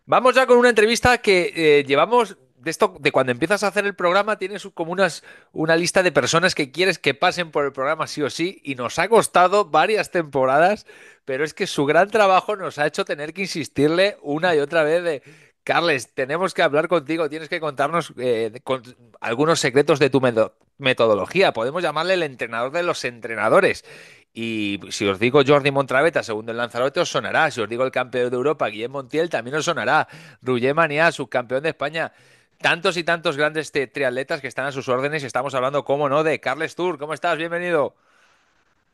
Vamos ya con una entrevista que llevamos de esto, de cuando empiezas a hacer el programa, tienes como una lista de personas que quieres que pasen por el programa sí o sí, y nos ha costado varias temporadas, pero es que su gran trabajo nos ha hecho tener que insistirle una y otra vez de, Carles, tenemos que hablar contigo, tienes que contarnos algunos secretos de tu metodología. Podemos llamarle el entrenador de los entrenadores. Y si os digo Jordi Montraveta, segundo en Lanzarote, os sonará. Si os digo el campeón de Europa, Guillem Montiel, también os sonará. Roger Maniá, subcampeón de España. Tantos y tantos grandes triatletas que están a sus órdenes. Y estamos hablando, cómo no, de Carles Tour. ¿Cómo estás? Bienvenido.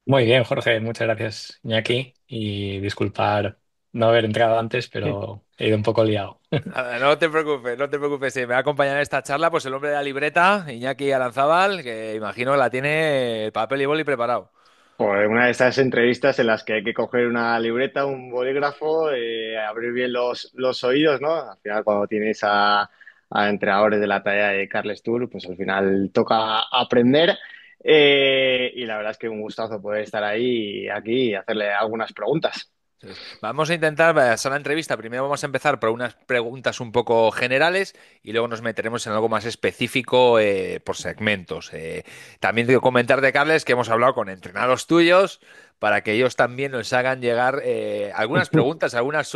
Muy bien, Jorge, muchas gracias, Iñaki. Y disculpar no haber entrado antes, pero he ido un poco liado. Nada, no te preocupes, no te preocupes. Me va a acompañar en esta charla pues el hombre de la libreta, Iñaki Aranzábal, que imagino que la tiene papel y boli preparado. Pues una de estas entrevistas en las que hay que coger una libreta, un bolígrafo, abrir bien los oídos, ¿no? Al final, cuando tienes a entrenadores de la talla de Carles Tour, pues al final toca aprender. Y la verdad es que un gustazo poder estar ahí, aquí y hacerle algunas preguntas. Entonces, vamos a intentar hacer la entrevista. Primero vamos a empezar por unas preguntas un poco generales y luego nos meteremos en algo más específico por segmentos. También tengo que comentar de Carles que hemos hablado con entrenados tuyos para que ellos también nos hagan llegar algunas preguntas, algunas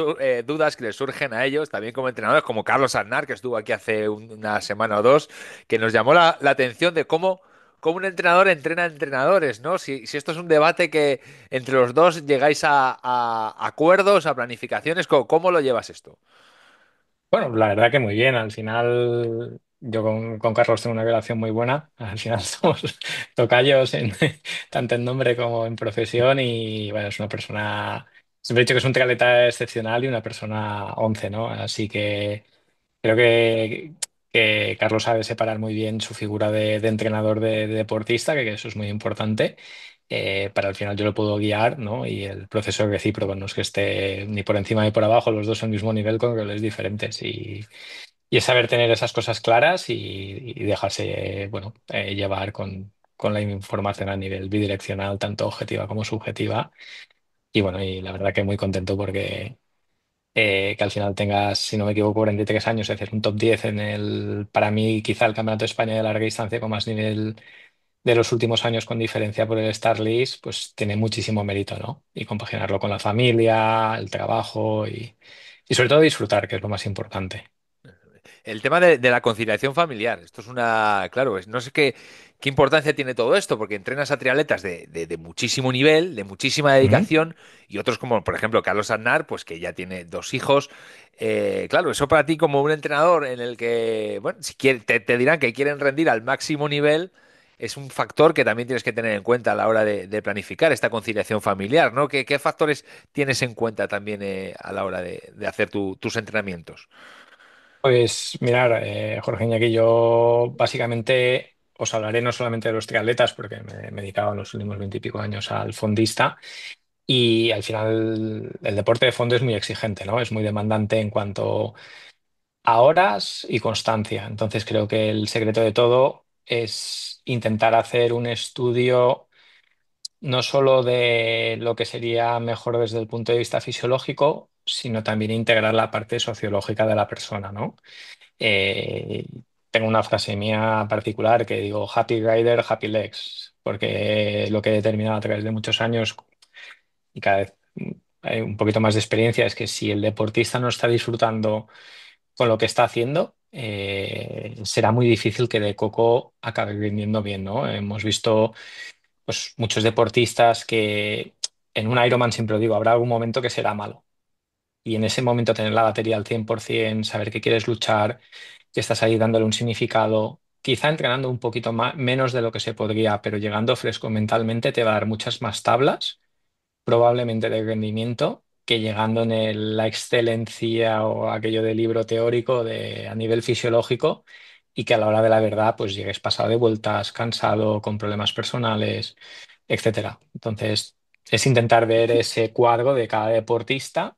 dudas que les surgen a ellos, también como entrenadores, como Carlos Aznar, que estuvo aquí hace una semana o dos, que nos llamó la atención de cómo un entrenador entrena a entrenadores, ¿no? Si esto es un debate que entre los dos llegáis a acuerdos, a planificaciones. ¿Cómo lo llevas esto? Bueno, la verdad que muy bien. Al final, yo con Carlos tengo una relación muy buena. Al final somos tocayos tanto en nombre como en profesión. Y bueno, es una persona. Siempre he dicho que es un triatleta excepcional y una persona 11, ¿no? Así que creo que Carlos sabe separar muy bien su figura de entrenador de deportista, que eso es muy importante. Para al final yo lo puedo guiar, ¿no? Y el proceso es recíproco, no es que esté ni por encima ni por abajo, los dos al mismo nivel con roles diferentes. Y es saber tener esas cosas claras y dejarse, bueno, llevar con la información a nivel bidireccional, tanto objetiva como subjetiva. Y bueno, y la verdad que muy contento porque que al final tengas, si no me equivoco, 43 años, es decir, un top 10 en el, para mí, quizá el Campeonato de España de larga distancia con más nivel de los últimos años con diferencia por el Star List, pues tiene muchísimo mérito, ¿no? Y compaginarlo con la familia, el trabajo y sobre todo disfrutar, que es lo más importante. El tema de la conciliación familiar. Esto es una, claro, no sé qué importancia tiene todo esto, porque entrenas a triatletas de muchísimo nivel, de muchísima Ujú. dedicación, y otros como, por ejemplo, Carlos Aznar, pues que ya tiene dos hijos. Claro, eso para ti como un entrenador en el que, bueno, si te dirán que quieren rendir al máximo nivel, es un factor que también tienes que tener en cuenta a la hora de planificar esta conciliación familiar, ¿no? ¿Qué factores tienes en cuenta también a la hora de hacer tus entrenamientos? Pues mirar, Jorge Iñaki, yo básicamente os hablaré no solamente de los triatletas, porque me he dedicado en los últimos 20 y pico años al fondista. Y al final el deporte de fondo es muy exigente, ¿no? Es muy demandante en cuanto a horas y constancia. Entonces creo que el secreto de todo es intentar hacer un estudio no solo de lo que sería mejor desde el punto de vista fisiológico, sino también integrar la parte sociológica de la persona, ¿no? Eh, Tengo una frase mía particular que digo, Happy Rider, Happy Legs, porque lo que he determinado a través de muchos años y cada vez hay un poquito más de experiencia, es que si el deportista no está disfrutando con lo que está haciendo, será muy difícil que de coco acabe rindiendo bien, ¿no? Hemos visto pues, muchos deportistas que en un Ironman, siempre lo digo, habrá algún momento que será malo. Y en ese momento tener la batería al 100%, saber que quieres luchar, que estás ahí dándole un significado, quizá entrenando un poquito más, menos de lo que se podría, pero llegando fresco mentalmente, te va a dar muchas más tablas probablemente de rendimiento que llegando en la excelencia o aquello de libro teórico a nivel fisiológico y que a la hora de la verdad pues llegues pasado de vueltas, cansado, con problemas personales, etcétera. Entonces es intentar ver ese cuadro de cada deportista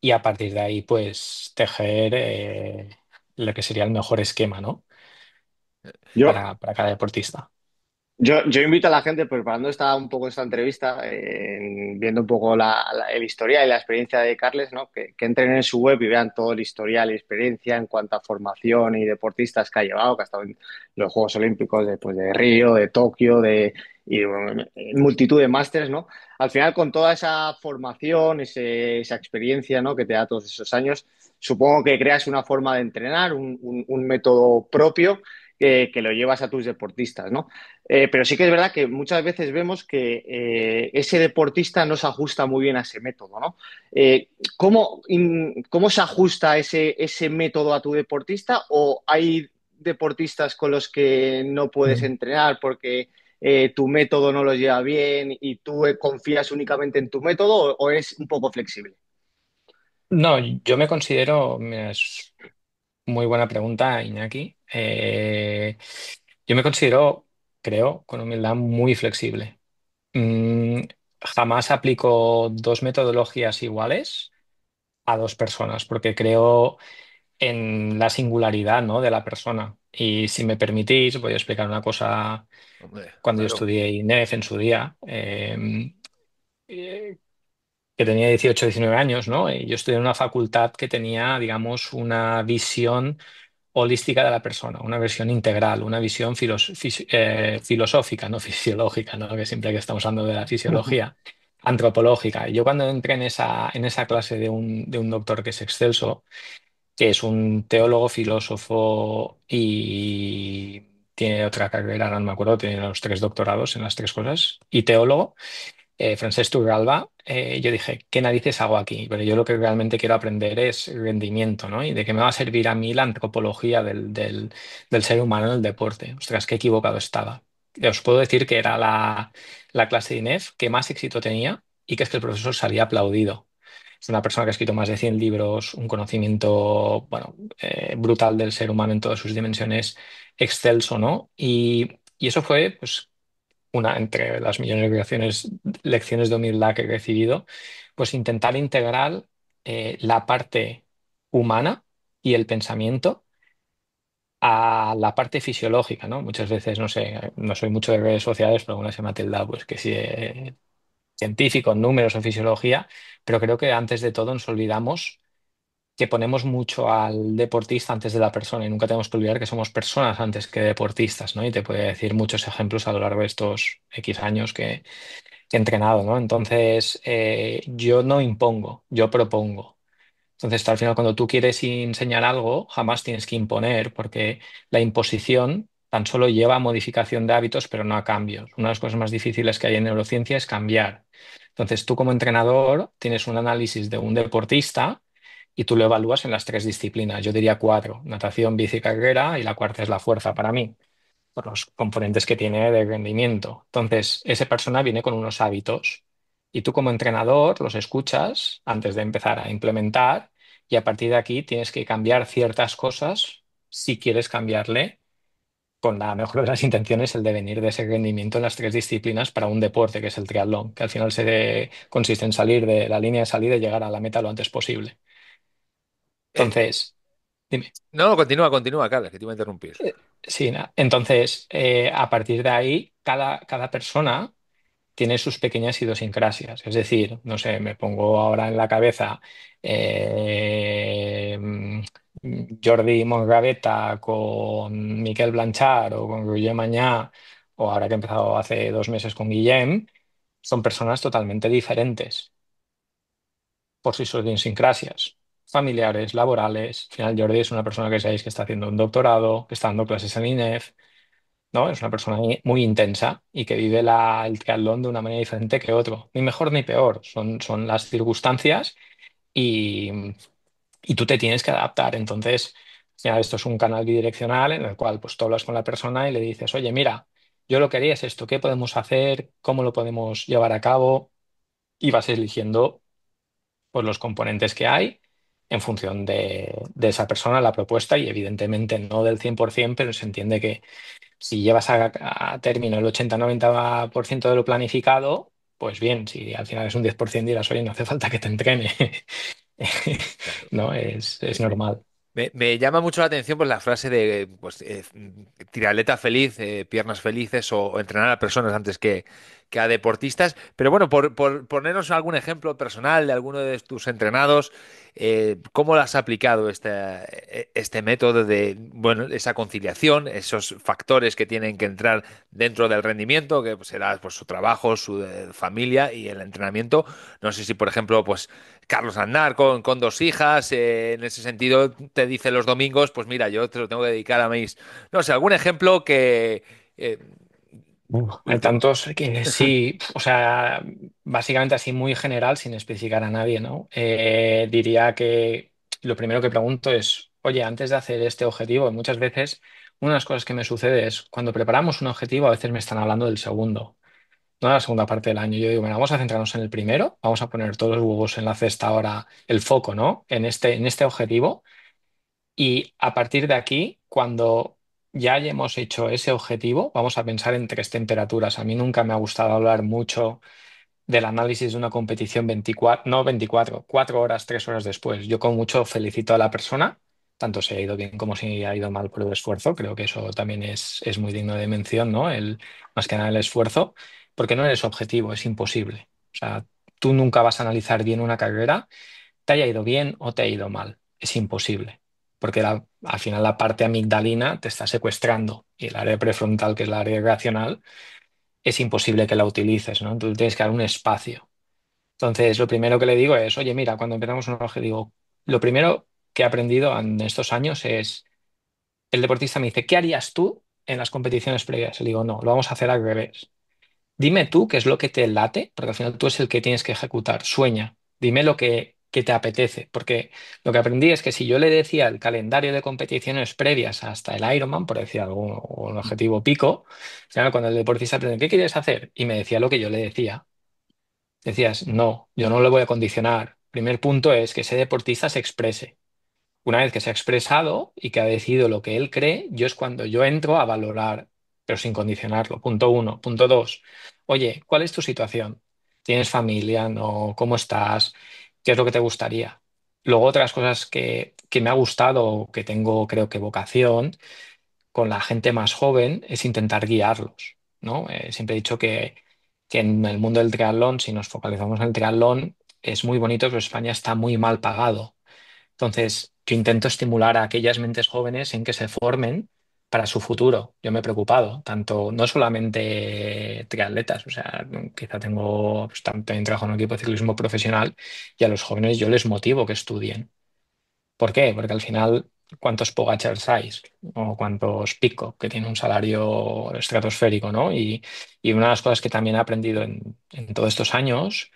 y a partir de ahí pues tejer lo que sería el mejor esquema, ¿no? Yo, Para cada deportista. Yo invito a la gente, preparando un poco esta entrevista, viendo un poco el historial y la experiencia de Carles, ¿no? Que entren en su web y vean todo el historial y experiencia en cuanto a formación y deportistas que ha llevado, que ha estado en los Juegos Olímpicos de, pues, de Río, de Tokio, y bueno, en multitud de másteres, ¿no? Al final, con toda esa formación, esa experiencia, ¿no? Que te da todos esos años, supongo que creas una forma de entrenar, un método propio que lo llevas a tus deportistas, ¿no? Pero sí que es verdad que muchas veces vemos que ese deportista no se ajusta muy bien a ese método, ¿no? Eh, ¿Cómo se ajusta ese método a tu deportista? ¿O hay deportistas con los que no puedes Mm. entrenar porque tu método no los lleva bien y tú confías únicamente en tu método o es un poco flexible? No, yo me considero, mira, es muy buena pregunta, Iñaki. Yo me considero, creo, con humildad, muy flexible. Mm, Jamás aplico dos metodologías iguales a dos personas, porque creo en la singularidad, ¿no? de la persona. Y si me permitís, voy a explicar una cosa. Hombre, Cuando yo claro. estudié INEF en su día, eh, que tenía 18 19 años, ¿no? Y yo estudié en una facultad que tenía, digamos, una visión holística de la persona, una visión integral, una visión filosófica, no fisiológica, ¿no? Que siempre que estamos hablando de la fisiología, antropológica. Y yo cuando entré en esa clase de un doctor que es excelso, que es un teólogo, filósofo y tiene otra carrera, ahora no me acuerdo, tiene los tres doctorados en las tres cosas, y teólogo, Francesc Turralba, yo dije, ¿qué narices hago aquí? Pero yo lo que realmente quiero aprender es rendimiento, ¿no? Y de qué me va a servir a mí la antropología del ser humano en el deporte. Ostras, qué equivocado estaba. Os puedo decir que era la clase de INEF que más éxito tenía y que es que el profesor salía aplaudido. Es una persona que ha escrito más de 100 libros, un conocimiento, bueno, brutal del ser humano en todas sus dimensiones, excelso, ¿no? Y eso fue, pues, una entre las millones de lecciones de humildad que he recibido, pues intentar integrar la parte humana y el pensamiento a la parte fisiológica, ¿no? Muchas veces, no sé, no soy mucho de redes sociales, pero alguna se me ha tildado, pues que si científico, números o fisiología, pero creo que antes de todo nos olvidamos que ponemos mucho al deportista antes de la persona y nunca tenemos que olvidar que somos personas antes que deportistas, ¿no? Y te puedo decir muchos ejemplos a lo largo de estos X años que he entrenado, ¿no? Entonces, yo no impongo, yo propongo. Entonces, al final, cuando tú quieres enseñar algo, jamás tienes que imponer, porque la imposición tan solo lleva a modificación de hábitos, pero no a cambios. Una de las cosas más difíciles que hay en neurociencia es cambiar. Entonces, tú como entrenador tienes un análisis de un deportista y tú lo evalúas en las tres disciplinas. Yo diría cuatro: natación, bici, carrera, y la cuarta es la fuerza para mí por los componentes que tiene de rendimiento. Entonces, esa persona viene con unos hábitos y tú como entrenador los escuchas antes de empezar a implementar y a partir de aquí tienes que cambiar ciertas cosas si quieres cambiarle con la mejor de las intenciones el devenir de ese rendimiento en las tres disciplinas para un deporte que es el triatlón, que al final consiste en salir de la línea de salida y llegar a la meta lo antes posible. Eh, Entonces, dime. no, continúa, continúa, Carlos, que te iba a interrumpir. Sí, entonces, a partir de ahí, cada persona tiene sus pequeñas idiosincrasias. Es decir, no sé, me pongo ahora en la cabeza eh, mm, Jordi Monraveta con Miquel Blanchard o con Roger Mañá, o ahora que he empezado hace 2 meses con Guillem, son personas totalmente diferentes por sus idiosincrasias familiares, laborales. Al final, Jordi es una persona que sabéis que está haciendo un doctorado, que está dando clases en INEF, ¿no? Es una persona muy intensa y que vive el triatlón de una manera diferente que otro. Ni mejor ni peor, son las circunstancias y, y tú te tienes que adaptar. Entonces, ya esto es un canal bidireccional en el cual pues tú hablas con la persona y le dices, oye, mira, yo lo que haría es esto, ¿qué podemos hacer? ¿Cómo lo podemos llevar a cabo? Y vas eligiendo pues, los componentes que hay en función de esa persona, la propuesta, y evidentemente no del 100%, pero se entiende que si llevas a término el 80-90% de lo planificado, pues bien, si al final es un 10% dirás, oye, no hace falta que te entrene. Claro. No, es normal. Me llama mucho la atención pues, la frase de pues, triatleta feliz, piernas felices o entrenar a personas antes que a deportistas. Pero bueno, por ponernos algún ejemplo personal de alguno de tus entrenados, ¿cómo lo has aplicado este método de bueno, esa conciliación, esos factores que tienen que entrar dentro del rendimiento, que pues, será pues, su trabajo, su familia y el entrenamiento? No sé si, por ejemplo, pues Carlos Aznar con dos hijas, en ese sentido te dice los domingos, pues mira, yo te lo tengo que dedicar a mis... No sé, algún ejemplo que... eh, Hay tantos que sí, o sea, básicamente así muy general, sin especificar a nadie, ¿no? Diría que lo primero que pregunto es, oye, antes de hacer este objetivo, muchas veces una de las cosas que me sucede es cuando preparamos un objetivo, a veces me están hablando del segundo, no de la segunda parte del año. Yo digo, bueno, vamos a centrarnos en el primero, vamos a poner todos los huevos en la cesta ahora, el foco, ¿no? En este objetivo. Y a partir de aquí, cuando ya hayamos hecho ese objetivo, vamos a pensar en tres temperaturas. A mí nunca me ha gustado hablar mucho del análisis de una competición 24, no 24, 4 horas, 3 horas después. Yo con mucho felicito a la persona, tanto si ha ido bien como si ha ido mal por el esfuerzo. Creo que eso también es muy digno de mención, ¿no? Más que nada el esfuerzo, porque no eres objetivo, es imposible. O sea, tú nunca vas a analizar bien una carrera, te haya ido bien o te ha ido mal. Es imposible. Porque al final la parte amigdalina te está secuestrando y el área prefrontal, que es la área racional, es imposible que la utilices, ¿no? Entonces tienes que dar un espacio. Entonces, lo primero que le digo es, oye, mira, cuando empezamos un objetivo, lo primero que he aprendido en estos años es, el deportista me dice, ¿qué harías tú en las competiciones previas? Le digo, no, lo vamos a hacer al revés. Dime tú qué es lo que te late, porque al final tú es el que tienes que ejecutar. Sueña. Dime lo que te apetece, porque lo que aprendí es que si yo le decía el calendario de competiciones previas hasta el Ironman, por decir algo, o un objetivo pico, al final cuando el deportista pregunta, ¿qué quieres hacer? Y me decía lo que yo le decía, decías, no, yo no le voy a condicionar. Primer punto es que ese deportista se exprese. Una vez que se ha expresado y que ha decidido lo que él cree, yo es cuando yo entro a valorar, pero sin condicionarlo. Punto uno. Punto dos. Oye, ¿cuál es tu situación? ¿Tienes familia? ¿No? ¿Cómo estás? ¿Qué es lo que te gustaría? Luego, otras cosas que me ha gustado, que tengo, creo que vocación, con la gente más joven, es intentar guiarlos, ¿no? Siempre he dicho que en el mundo del triatlón, si nos focalizamos en el triatlón, es muy bonito, pero España está muy mal pagado. Entonces, yo intento estimular a aquellas mentes jóvenes en que se formen para su futuro. Yo me he preocupado, tanto, no solamente triatletas, o sea, quizá tengo, pues, también trabajo en un equipo de ciclismo profesional y a los jóvenes yo les motivo que estudien. ¿Por qué? Porque al final, ¿cuántos Pogachars hay? O cuántos Pico, que tiene un salario estratosférico, ¿no? Y una de las cosas que también he aprendido en todos estos años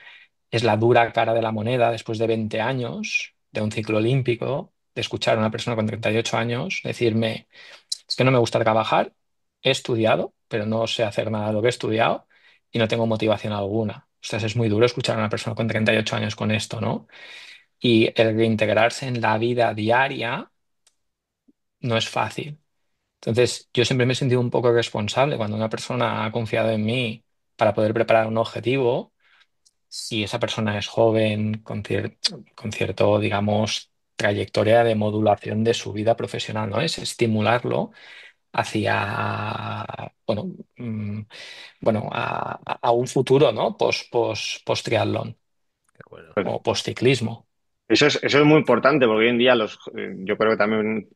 es la dura cara de la moneda después de 20 años de un ciclo olímpico, de escuchar a una persona con 38 años decirme, es que no me gusta trabajar, he estudiado, pero no sé hacer nada de lo que he estudiado y no tengo motivación alguna. Ostras, es muy duro escuchar a una persona con 38 años con esto, ¿no? Y el reintegrarse en la vida diaria no es fácil. Entonces, yo siempre me he sentido un poco responsable cuando una persona ha confiado en mí para poder preparar un objetivo. Si esa persona es joven, con cierto, digamos, trayectoria de modulación de su vida profesional, ¿no? Es estimularlo hacia, bueno, bueno, a un futuro, ¿no? Post triatlón qué bueno. Pues o post ciclismo. eso es muy importante porque hoy en día yo creo que también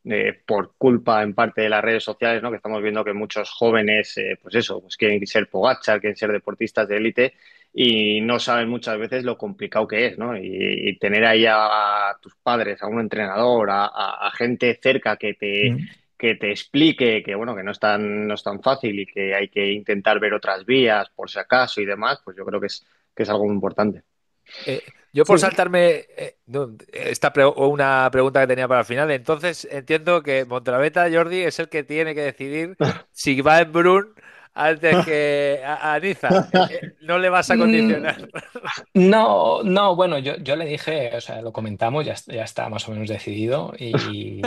por culpa en parte de las redes sociales, ¿no? Que estamos viendo que muchos jóvenes, pues eso, pues quieren ser Pogacar, quieren ser deportistas de élite y no saben muchas veces lo complicado que es, ¿no? Y tener ahí a tus padres, a un entrenador, a gente cerca Mm. que te explique que, bueno, que no es tan fácil y que hay que intentar ver otras vías por si acaso y demás, pues yo creo que es algo muy importante. Yo por Sí. saltarme no, o una pregunta que tenía para el final, entonces entiendo que Montalaveta, Jordi, es el que tiene que decidir si va en Brun antes que a Niza. No le vas a condicionar. Mm, No, no, bueno, yo le dije, o sea, lo comentamos, ya está más o menos decidido y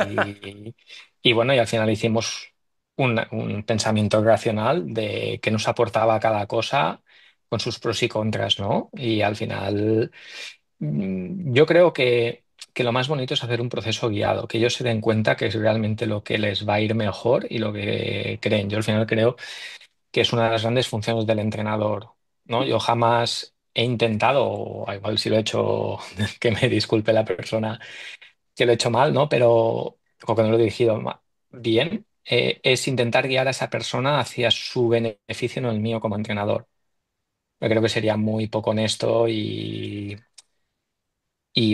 bueno, y al final hicimos un pensamiento racional de qué nos aportaba cada cosa con sus pros y contras, ¿no? Y al final yo creo que que lo más bonito es hacer un proceso guiado, que ellos se den cuenta que es realmente lo que les va a ir mejor y lo que creen. Yo al final creo que es una de las grandes funciones del entrenador, ¿no? Yo jamás he intentado, o igual si lo he hecho, que me disculpe la persona que lo he hecho mal, ¿no? Pero, o que no lo he dirigido bien, es intentar guiar a esa persona hacia su beneficio, no el mío como entrenador. Yo creo que sería muy poco honesto y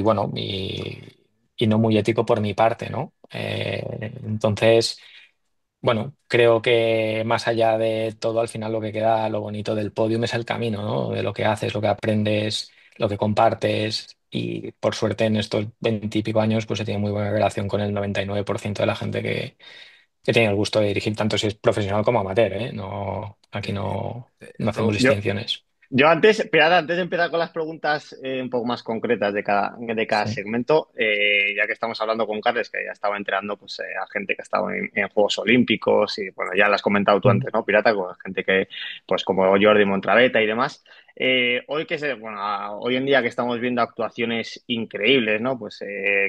bueno, y no muy ético por mi parte, ¿no? Entonces, bueno, creo que más allá de todo, al final lo que queda, lo bonito del podium es el camino, ¿no? De lo que haces, lo que aprendes, lo que compartes. Y por suerte en estos 20 y pico años, pues he tenido muy buena relación con el 99% de la gente que tiene el gusto de dirigir, tanto si es profesional como amateur, ¿eh? No, aquí no hacemos Dos. Yo, distinciones. Yo antes, Pirata, antes de empezar con las preguntas un poco más concretas de cada Sí. segmento, ya que estamos hablando con Carles, que ya estaba entrenando pues, a gente que ha estado en Juegos Olímpicos y bueno, ya lo has comentado tú Mm. antes, ¿no, Pirata? Con gente que, pues como Jordi Montraveta y demás. Bueno, hoy en día que estamos viendo actuaciones increíbles, ¿no? Pues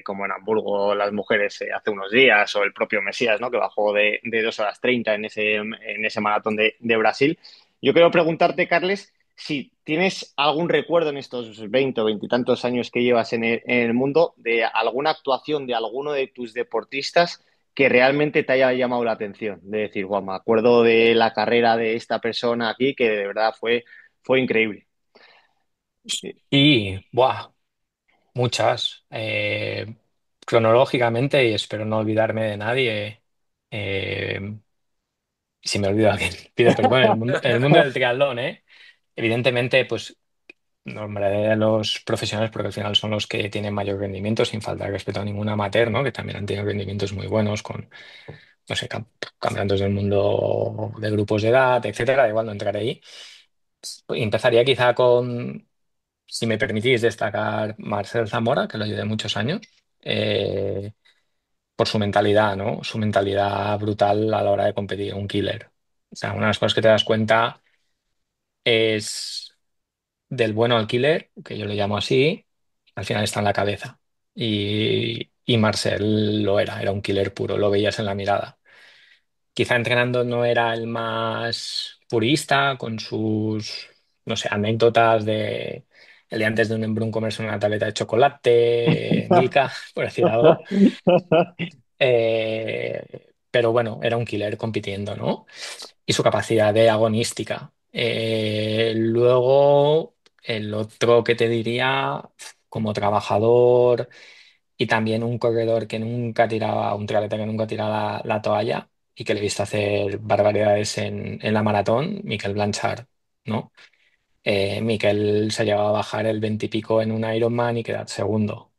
como en Hamburgo las mujeres hace unos días o el propio Mesías, ¿no? Que bajó de 2 horas 30 en ese maratón de Brasil. Yo quiero preguntarte, Carles, si tienes algún recuerdo en estos 20 o 20 y tantos años que llevas en el mundo de alguna actuación de alguno de tus deportistas que realmente te haya llamado la atención. De decir, guau, me acuerdo de la carrera de esta persona aquí que de verdad fue increíble. Sí. Y, buah, muchas. Cronológicamente, y espero no olvidarme de nadie. eh, si me olvido de alguien, pido perdón. En el mundo del triatlón, ¿eh? Evidentemente, pues nombraré a los profesionales porque al final son los que tienen mayor rendimiento, sin falta de respeto a ningún amateur, ¿no? Que también han tenido rendimientos muy buenos con, no sé, campeonatos del mundo de grupos de edad, etcétera. Da igual, no entraré ahí. Empezaría quizá con, si me permitís, destacar Marcel Zamora, que lo llevé muchos años, eh, por su mentalidad, ¿no? Su mentalidad brutal a la hora de competir, un killer. O sea, una de las cosas que te das cuenta es del bueno al killer, que yo le llamo así, al final está en la cabeza. Y Marcel lo era un killer puro, lo veías en la mirada. Quizá entrenando no era el más purista con sus, no sé, anécdotas de el día antes de un embrun comerse una tableta de chocolate, Milka, por decir algo. Pero bueno, era un killer compitiendo, ¿no? Y su capacidad de agonística. Luego, el otro que te diría, como trabajador y también un corredor que nunca tiraba, un triatleta que nunca tiraba la toalla y que le he visto hacer barbaridades en la maratón, Miquel Blanchard, ¿no? Miquel se llegaba a bajar el 20 y pico en un Ironman y quedar segundo.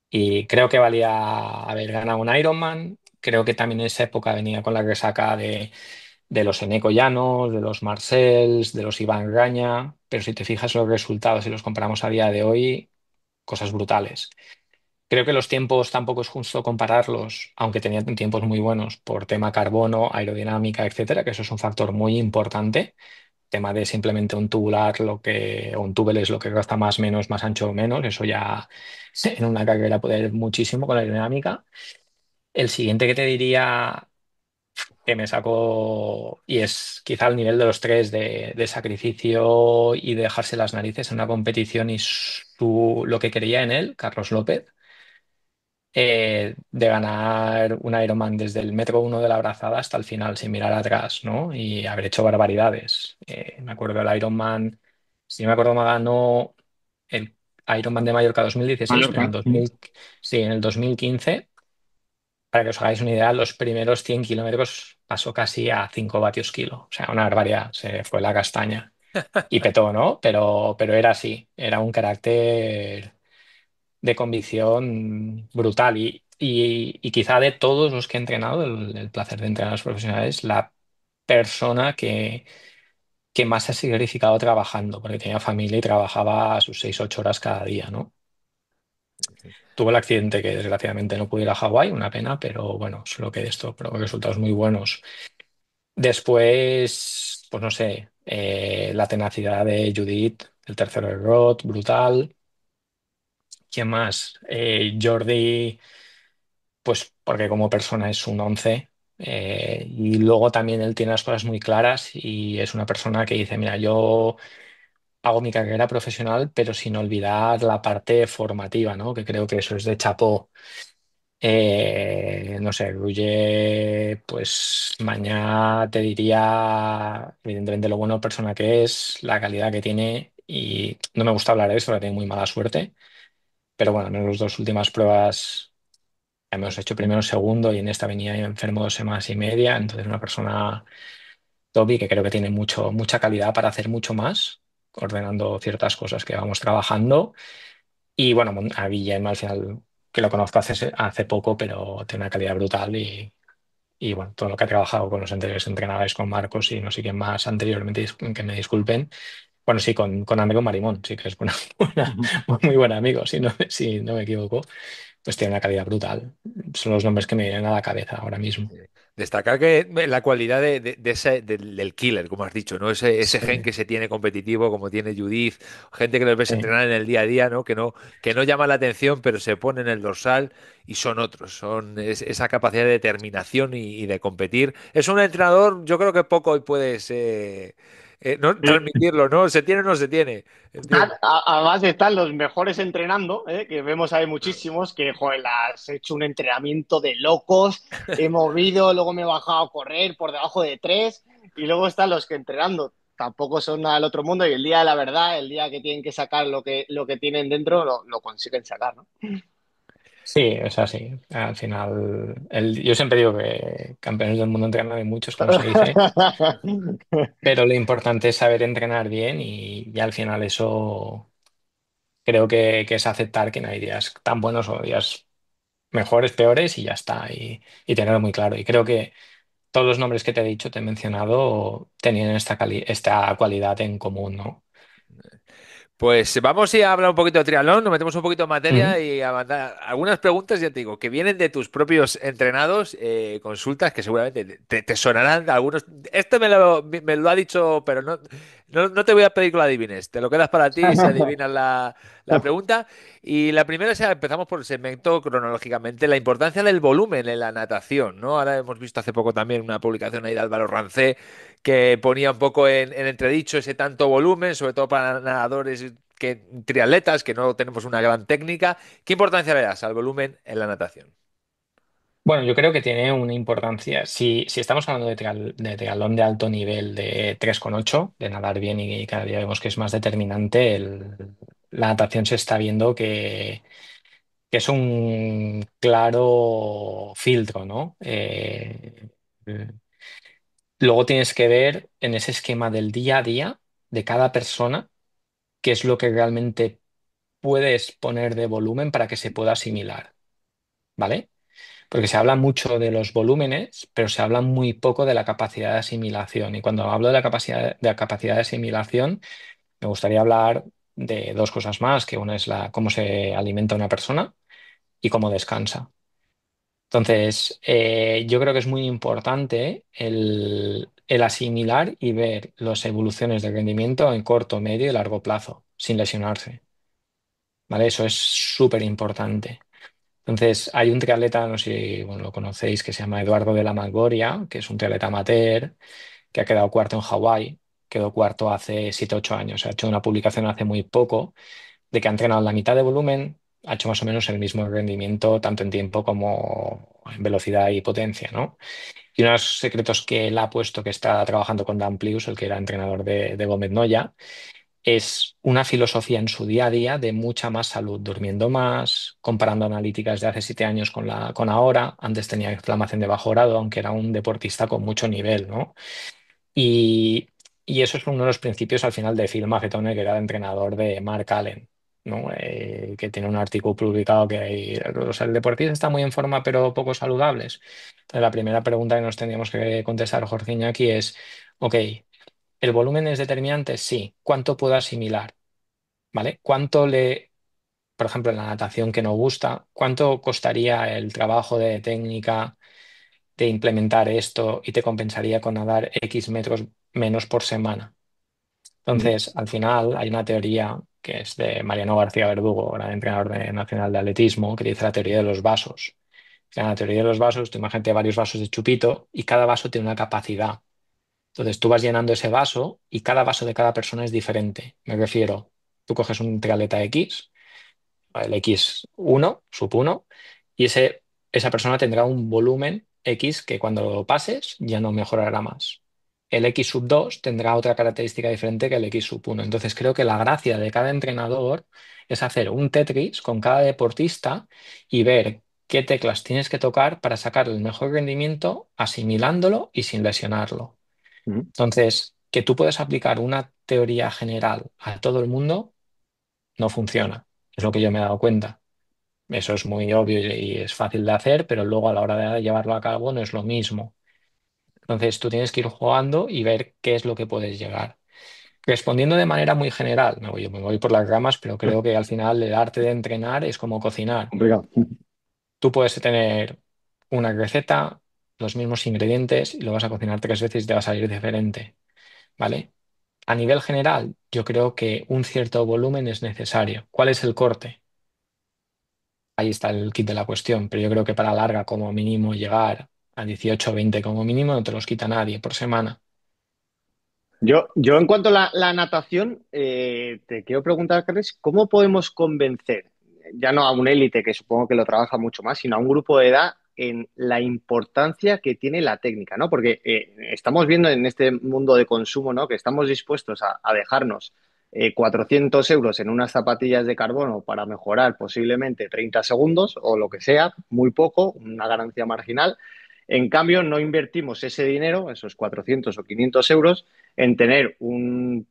Y creo que valía haber ganado un Ironman. Creo que también en esa época venía con la resaca de los Eneco Llanos, de los Marcells, de los Iván Graña. Pero si te fijas los resultados y los comparamos a día de hoy, cosas brutales. Creo que los tiempos tampoco es justo compararlos, aunque tenían tiempos muy buenos por tema carbono, aerodinámica, etcétera, que eso es un factor muy importante. Tema de simplemente un tubular, o un tubeless, lo que gasta más, menos, más ancho o menos, eso ya en una carrera puede ir muchísimo con la aerodinámica. El siguiente que te diría que me sacó, y es quizá al nivel de los tres de sacrificio y de dejarse las narices en una competición y lo que quería en él, Carlos López, de ganar un Ironman desde el metro uno de la brazada hasta el final sin mirar atrás, ¿no? Y haber hecho barbaridades. Me acuerdo del Ironman, si no me acuerdo, me ganó el Ironman de Mallorca 2016, pero en el Mallorca. 2000, sí, en el 2015. Para que os hagáis una idea, los primeros 100 kilómetros pasó casi a 5 vatios kilo. O sea, una barbaridad. Se fue la castaña. Y petó, ¿no? Pero era así. Era un carácter de convicción brutal. Y quizá de todos los que he entrenado, el placer de entrenar a los profesionales, la persona que más se ha sacrificado trabajando, porque tenía familia y trabajaba a sus 6 u 8 horas cada día, ¿no? Tuvo el accidente que desgraciadamente no pude ir a Hawái, una pena, pero bueno, es lo que de esto, pero resultados muy buenos. Después, pues no sé, la tenacidad de Judith, el tercero de Roth, brutal. ¿Quién más? Jordi, pues porque como persona es un 11. Y luego también él tiene las cosas muy claras y es una persona que dice, mira, yo hago mi carrera profesional, pero sin olvidar la parte formativa, ¿no? Que creo que eso es de chapó. No sé, Ruller, pues mañana te diría, evidentemente, lo buena persona que es, la calidad que tiene, y no me gusta hablar de eso, porque tiene muy mala suerte, pero bueno, en las dos últimas pruebas hemos hecho primero, segundo, y en esta venía enfermo 2 semanas y media, entonces una persona top y que creo que tiene mucha calidad para hacer mucho más, ordenando ciertas cosas que vamos trabajando. Y bueno, a Guillem al final, que lo conozco hace poco, pero tiene una calidad brutal y bueno, todo lo que ha trabajado con los anteriores entrenadores, con Marcos y no sé quién más anteriormente, que me disculpen. Bueno, sí, con Andreu Marimón, sí que es muy buen amigo, si no me equivoco, pues tiene una calidad brutal. Son los nombres que me vienen a la cabeza ahora mismo. Destacar que la cualidad del killer, como has dicho, ¿no? Ese gen Sí, que se tiene competitivo, como tiene Judith, gente que los ves sí. entrenar en el día a día, ¿no? Que no llama la atención, pero se pone en el dorsal y son otros. Esa capacidad de determinación y de competir. Es un entrenador, yo creo que poco hoy puedes no, transmitirlo, ¿no? ¿Se tiene o no se tiene? Entiendo. Además están los mejores entrenando, que vemos hay muchísimos, que joder, las he hecho un entrenamiento de locos, he movido, luego me he bajado a correr por debajo de tres, y luego están los que entrenando tampoco son nada del otro mundo, y el día de la verdad, el día que tienen que sacar lo que tienen dentro, lo consiguen sacar, ¿no? Sí, es así. Al final, yo siempre digo que campeones del mundo entrenan de muchos, como se dice, pero lo importante es saber entrenar bien y ya al final eso creo que es aceptar que no hay días tan buenos o días mejores, peores y ya está, y tenerlo muy claro. Y creo que todos los nombres que te he dicho, te he mencionado, tenían esta cualidad en común, ¿no? Pues vamos a hablar un poquito de triatlón, nos metemos un poquito en Ujú. materia y a mandar algunas preguntas, ya te digo, que vienen de tus propios entrenados, consultas que seguramente te sonarán de algunos. Este me lo ha dicho, pero no te voy a pedir que lo adivines, te lo quedas para ti si adivinas la pregunta. Y la primera es, empezamos por el segmento cronológicamente, la importancia del volumen en la natación, ¿no? Ahora hemos visto hace poco también una publicación ahí de Álvaro Rancé que ponía un poco en entredicho ese tanto volumen, sobre todo para nadadores triatletas, que no tenemos una gran técnica. ¿Qué importancia le das al volumen en la natación? Bueno, yo creo que tiene una importancia. Si estamos hablando de triatlón de alto nivel de 3,8 de nadar bien y cada día vemos que es más determinante, la natación se está viendo que es un claro filtro, ¿no? Luego tienes que ver en ese esquema del día a día de cada persona qué es lo que realmente puedes poner de volumen para que se pueda asimilar, ¿vale? Porque se habla mucho de los volúmenes, pero se habla muy poco de la capacidad de asimilación. Y cuando hablo de la capacidad de asimilación, me gustaría hablar de dos cosas más, que una es cómo se alimenta una persona y cómo descansa. Entonces, yo creo que es muy importante el asimilar y ver las evoluciones de rendimiento en corto, medio y largo plazo, sin lesionarse, ¿vale? Eso es súper importante. Entonces, hay un triatleta, no sé si bueno, lo conocéis, que se llama Eduardo de la Magboria, que es un triatleta amateur, que ha quedado cuarto en Hawái, quedó cuarto hace 7 u 8 años. Ha hecho una publicación hace muy poco de que ha entrenado la mitad de volumen, ha hecho más o menos el mismo rendimiento, tanto en tiempo como en velocidad y potencia, ¿no? Y uno de los secretos que él ha puesto, que está trabajando con Dan Plius, el que era entrenador de Gómez Noya, es una filosofía en su día a día de mucha más salud, durmiendo más, comparando analíticas de hace 7 años con ahora. Antes tenía inflamación de bajo grado, aunque era un deportista con mucho nivel, ¿no? Y, y eso es uno de los principios al final de Phil Maffetone, que era el entrenador de Mark Allen, ¿no? Que tiene un artículo publicado que el deportista está muy en forma pero poco saludables. Entonces, la primera pregunta que nos tendríamos que contestar, Jorge Iñaki, es, ok, ¿el volumen es determinante? Sí. ¿Cuánto puedo asimilar? ¿Vale? Por ejemplo, en la natación que no gusta, ¿cuánto costaría el trabajo de técnica de implementar esto y te compensaría con nadar X metros menos por semana? Entonces, al final hay una teoría que es de Mariano García Verdugo, gran entrenador nacional de atletismo, que dice la teoría de los vasos. En la teoría de los vasos, tú imagínate varios vasos de chupito y cada vaso tiene una capacidad. Entonces tú vas llenando ese vaso y cada vaso de cada persona es diferente. Me refiero, tú coges un triatleta X, el X1, sub 1, y esa persona tendrá un volumen X que cuando lo pases ya no mejorará más. El X sub 2 tendrá otra característica diferente que el X sub 1. Entonces creo que la gracia de cada entrenador es hacer un Tetris con cada deportista y ver qué teclas tienes que tocar para sacar el mejor rendimiento asimilándolo y sin lesionarlo. Ujú. Entonces, que tú puedes aplicar una teoría general a todo el mundo no funciona. Es lo que yo me he dado cuenta. Eso es muy obvio y es fácil de hacer, pero luego a la hora de llevarlo a cabo no es lo mismo. Entonces tú tienes que ir jugando y ver qué es lo que puedes llegar. Respondiendo de manera muy general, me voy por las ramas, pero creo que al final el arte de entrenar es como cocinar. Complicado. Tú puedes tener una receta, los mismos ingredientes y lo vas a cocinar 3 veces y te va a salir diferente, ¿vale? A nivel general, yo creo que un cierto volumen es necesario. ¿Cuál es el corte? Ahí está el kit de la cuestión, pero yo creo que para larga como mínimo llegar a 18 o 20 como mínimo no te los quita nadie por semana. Yo en cuanto a la natación, te quiero preguntar, Carles, ¿cómo podemos convencer, ya no a un élite que supongo que lo trabaja mucho más, sino a un grupo de edad en la importancia que tiene la técnica, ¿no? Porque estamos viendo en este mundo de consumo, ¿no? Que estamos dispuestos a dejarnos 400 euros en unas zapatillas de carbono para mejorar posiblemente 30 segundos o lo que sea, muy poco, una ganancia marginal. En cambio, no invertimos ese dinero, esos 400 o 500 euros, en tener un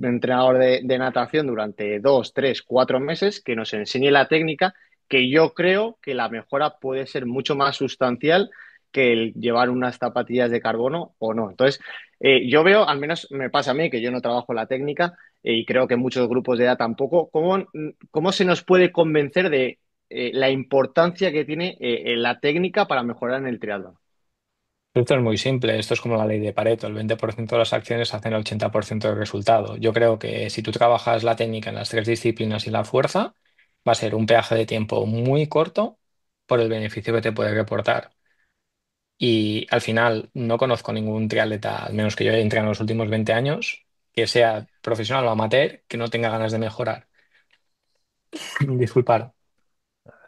entrenador de natación durante 2, 3, 4 meses que nos enseñe la técnica, que yo creo que la mejora puede ser mucho más sustancial que el llevar unas zapatillas de carbono o no. Entonces, yo veo, al menos me pasa a mí, que yo no trabajo la técnica y creo que muchos grupos de edad tampoco, ¿cómo se nos puede convencer de la importancia que tiene la técnica para mejorar en el triatlón? Esto es muy simple, esto es como la ley de Pareto, el 20% de las acciones hacen el 80% del resultado. Yo creo que si tú trabajas la técnica en las 3 disciplinas y la fuerza, va a ser un peaje de tiempo muy corto por el beneficio que te puede reportar. Y al final no conozco ningún triatleta, al menos que yo haya entrenado en los últimos 20 años, que sea profesional o amateur, que no tenga ganas de mejorar. Disculpar.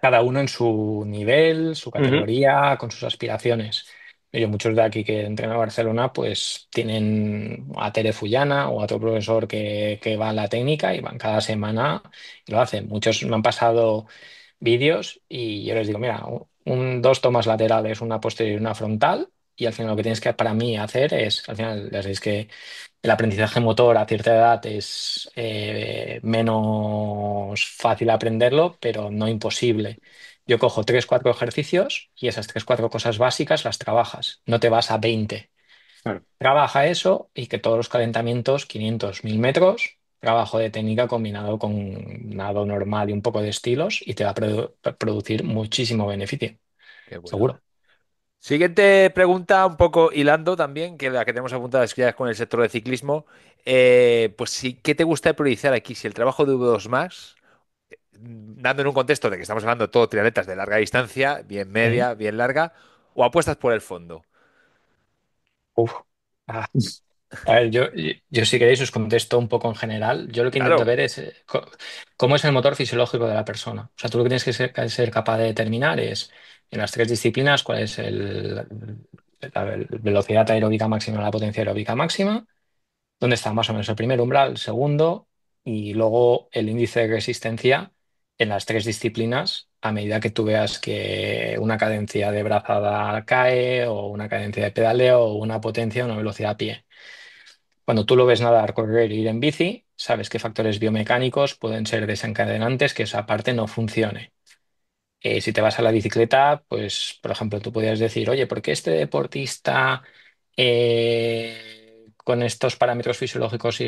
Cada uno en su nivel, su Ujú. categoría, con sus aspiraciones. Muchos de aquí que entrenan a Barcelona, pues tienen a Tere Fullana o a otro profesor que va a la técnica y van cada semana y lo hacen. Muchos me han pasado vídeos y yo les digo, mira, dos tomas laterales, una posterior y una frontal, y al final lo que tienes que para mí hacer es, al final les veis que el aprendizaje motor a cierta edad es menos fácil aprenderlo, pero no imposible. Yo cojo 3, 4 ejercicios y esas 3, 4 cosas básicas las trabajas. No te vas a 20. Claro. Trabaja eso y que todos los calentamientos, 500, 1000 metros, trabajo de técnica combinado con nado normal y un poco de estilos y te va a producir muchísimo beneficio, Qué bueno. seguro. Siguiente pregunta, un poco hilando también, que la que tenemos apuntada es que ya es con el sector de ciclismo. Pues sí, ¿qué te gusta priorizar aquí? Si el trabajo de V2 más, dando en un contexto de que estamos hablando de todo triatletas de larga distancia, bien ¿Mm? media, bien larga, o apuestas por el fondo. Uf. Ah. A ver, yo si queréis os contesto un poco en general. Yo lo que intento Claro. ver es cómo es el motor fisiológico de la persona. O sea, tú lo que tienes que ser capaz de determinar es en las 3 disciplinas cuál es la velocidad aeróbica máxima, la potencia aeróbica máxima, dónde está más o menos el primer umbral, el segundo, y luego el índice de resistencia en las 3 disciplinas a medida que tú veas que una cadencia de brazada cae o una cadencia de pedaleo o una potencia o una velocidad a pie. Cuando tú lo ves nadar, correr, ir en bici, sabes qué factores biomecánicos pueden ser desencadenantes que esa parte no funcione. Si te vas a la bicicleta, pues, por ejemplo, tú podrías decir, oye, ¿por qué este deportista con estos parámetros fisiológicos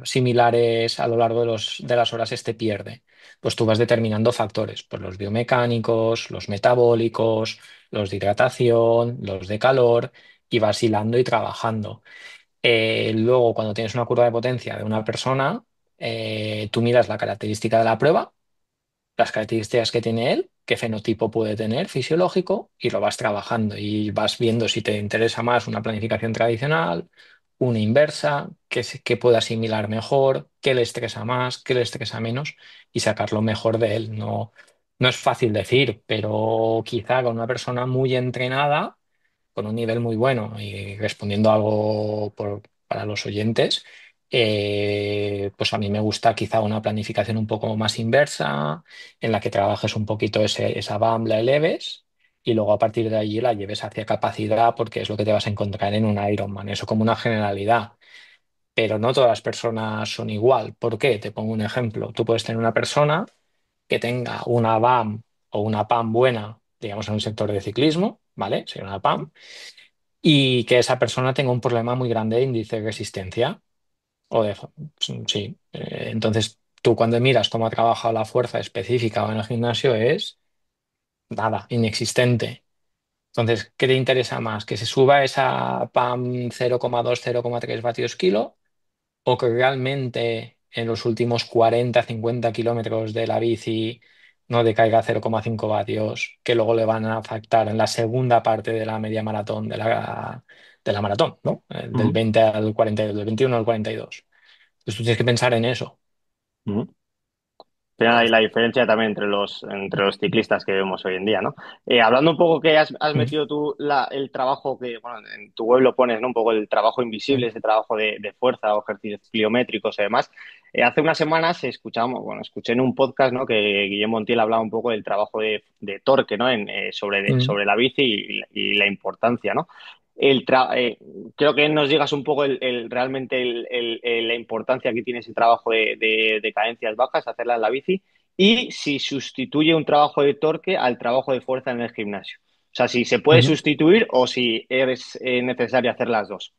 similares a lo largo de las horas este pierde? Pues tú vas determinando factores, pues los biomecánicos, los metabólicos, los de hidratación, los de calor, y vas hilando y trabajando. Luego, cuando tienes una curva de potencia de una persona, Tú miras la característica de la prueba, las características que tiene él, qué fenotipo puede tener fisiológico y lo vas trabajando y vas viendo si te interesa más una planificación tradicional, una inversa, qué puede asimilar mejor, qué le estresa más, qué le estresa menos y sacar lo mejor de él. No, no es fácil decir, pero quizá con una persona muy entrenada con un nivel muy bueno y respondiendo algo para los oyentes, pues a mí me gusta quizá una planificación un poco más inversa, en la que trabajes un poquito esa BAM, la eleves y luego a partir de allí la lleves hacia capacidad porque es lo que te vas a encontrar en un Ironman, eso como una generalidad. Pero no todas las personas son igual. ¿Por qué? Te pongo un ejemplo. Tú puedes tener una persona que tenga una BAM o una PAM buena, digamos, en un sector de ciclismo, ¿vale? Sería una PAM y que esa persona tenga un problema muy grande de índice de resistencia. O de, sí. Entonces, tú cuando miras cómo ha trabajado la fuerza específica en el gimnasio es nada, inexistente. Entonces, ¿qué te interesa más? ¿Que se suba esa PAM 0,2, 0,3 vatios kilo? ¿O que realmente en los últimos 40, 50 kilómetros de la bici no decaiga 0,5 vatios, que luego le van a afectar en la segunda parte de la media maratón de la maratón, ¿no? Del Ujú, 20 al 40, del 21 al 42. Pues tú tienes que pensar en eso. ujú. Final ahí la diferencia también entre los ciclistas que vemos hoy en día, ¿no? Hablando un poco que has Mm, metido tú el trabajo que, bueno, en tu web lo pones, ¿no? Un poco el trabajo invisible, mm, ese trabajo de fuerza o ejercicios pliométricos y demás. Hace unas semanas escuchamos, bueno, escuché en un podcast, ¿no? Que Guillermo Montiel hablaba un poco del trabajo de torque, ¿no? mm, Sobre la bici y la importancia, ¿no? Creo que nos digas un poco realmente la importancia que tiene ese trabajo de cadencias bajas, hacerla en la bici, y si sustituye un trabajo de torque al trabajo de fuerza en el gimnasio. O sea, si se puede mm. sustituir o si es necesario hacer las dos.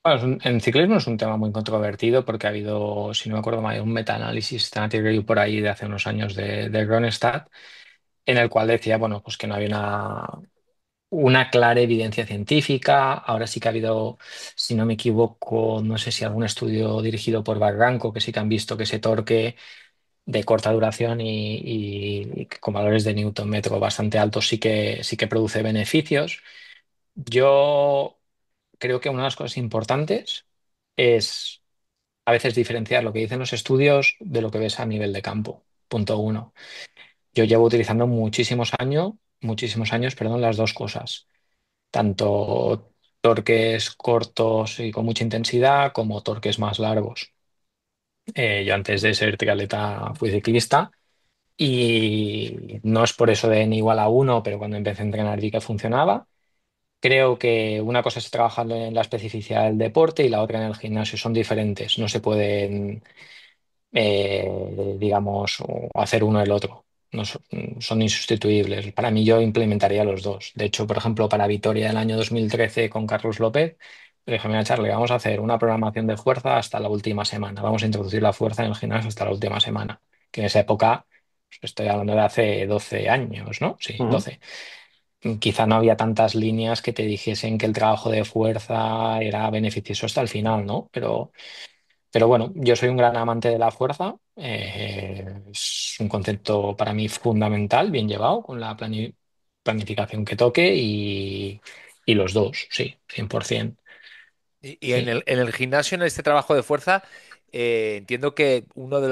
Bueno, en ciclismo es un tema muy controvertido porque ha habido, si no me acuerdo mal, un meta-análisis Static por ahí de hace unos años de Ronstadt, en el cual decía, bueno, pues que no había una clara evidencia científica. Ahora sí que ha habido, si no me equivoco, no sé si algún estudio dirigido por Barranco, que sí que han visto que ese torque de corta duración y con valores de Newton metro bastante altos sí que produce beneficios. Yo creo que una de las cosas importantes es a veces diferenciar lo que dicen los estudios de lo que ves a nivel de campo. Punto uno. Yo llevo utilizando muchísimos años, perdón, las dos cosas tanto torques cortos y con mucha intensidad como torques más largos. Yo antes de ser triatleta fui ciclista y no es por eso de n igual a uno, pero cuando empecé a entrenar vi que funcionaba. Creo que una cosa es trabajar en la especificidad del deporte y la otra en el gimnasio. Son diferentes, no se pueden digamos, o hacer uno el otro. No son insustituibles. Para mí yo implementaría los dos. De hecho, por ejemplo, para Vitoria del año 2013 con Carlos López, le dije, mira, Charlie, vamos a hacer una programación de fuerza hasta la última semana. Vamos a introducir la fuerza en el gimnasio hasta la última semana. Que en esa época, pues, estoy hablando de hace 12 años, ¿no? Sí, Ujú. 12. Quizá no había tantas líneas que te dijesen que el trabajo de fuerza era beneficioso hasta el final, ¿no? Pero bueno, yo soy un gran amante de la fuerza. Es un concepto para mí fundamental, bien llevado, con la planificación que toque y los dos, sí, 100%. Y Sí, en el gimnasio, en este trabajo de fuerza, entiendo que uno de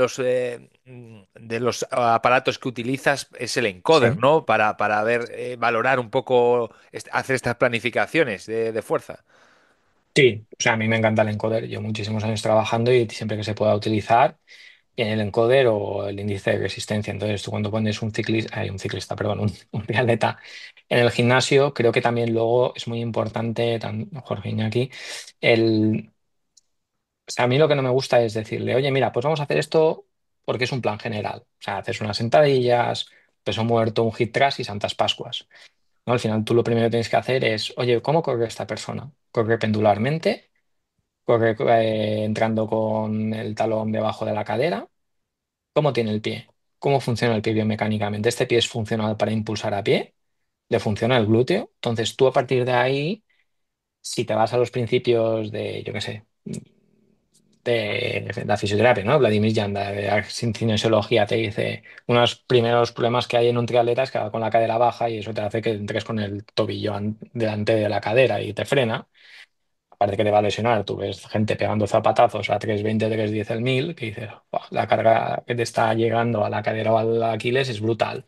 los aparatos que utilizas es el encoder, sí. ¿no? Para ver, valorar un poco, hacer estas planificaciones de fuerza. Sí, o sea, a mí me encanta el encoder. Llevo muchísimos años trabajando y siempre que se pueda utilizar en el encoder o el índice de resistencia. Entonces, tú cuando pones un ciclista, perdón, un triatleta en el gimnasio, creo que también luego es muy importante, Jorge Iñaki, el o sea, a mí lo que no me gusta es decirle, oye, mira, pues vamos a hacer esto porque es un plan general. O sea, haces unas sentadillas, peso muerto, un hit thrust y Santas Pascuas. ¿No? Al final tú lo primero que tienes que hacer es, oye, ¿cómo corre esta persona? ¿Corre pendularmente? ¿Corre entrando con el talón debajo de la cadera? ¿Cómo tiene el pie? ¿Cómo funciona el pie biomecánicamente? ¿Este pie es funcional para impulsar a pie? ¿Le funciona el glúteo? Entonces tú a partir de ahí, si te vas a los principios de, yo qué sé, de la fisioterapia, ¿no? Vladimir Janda, de la cinesiología, te dice unos primeros problemas que hay en un triatleta es que va con la cadera baja y eso te hace que entres con el tobillo delante de la cadera y te frena. Aparte que te va a lesionar, tú ves gente pegando zapatazos a 320, 310 el 1000, que dices: "Buah, la carga que te está llegando a la cadera o al Aquiles es brutal".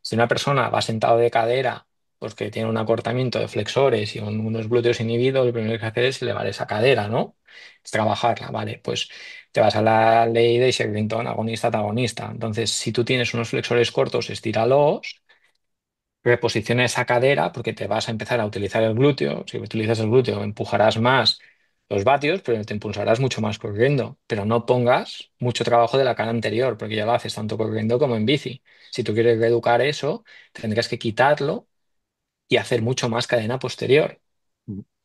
Si una persona va sentado de cadera, pues que tiene un acortamiento de flexores y unos glúteos inhibidos, lo primero que hay que hacer es elevar esa cadera, ¿no? Es trabajarla, ¿vale? Pues te vas a la ley de Shackleton, agonista-antagonista. Entonces, si tú tienes unos flexores cortos, estíralos, reposiciona esa cadera porque te vas a empezar a utilizar el glúteo. Si utilizas el glúteo, empujarás más los vatios, pero te impulsarás mucho más corriendo. Pero no pongas mucho trabajo de la cara anterior, porque ya lo haces tanto corriendo como en bici. Si tú quieres reeducar eso, tendrás que quitarlo y hacer mucho más cadena posterior.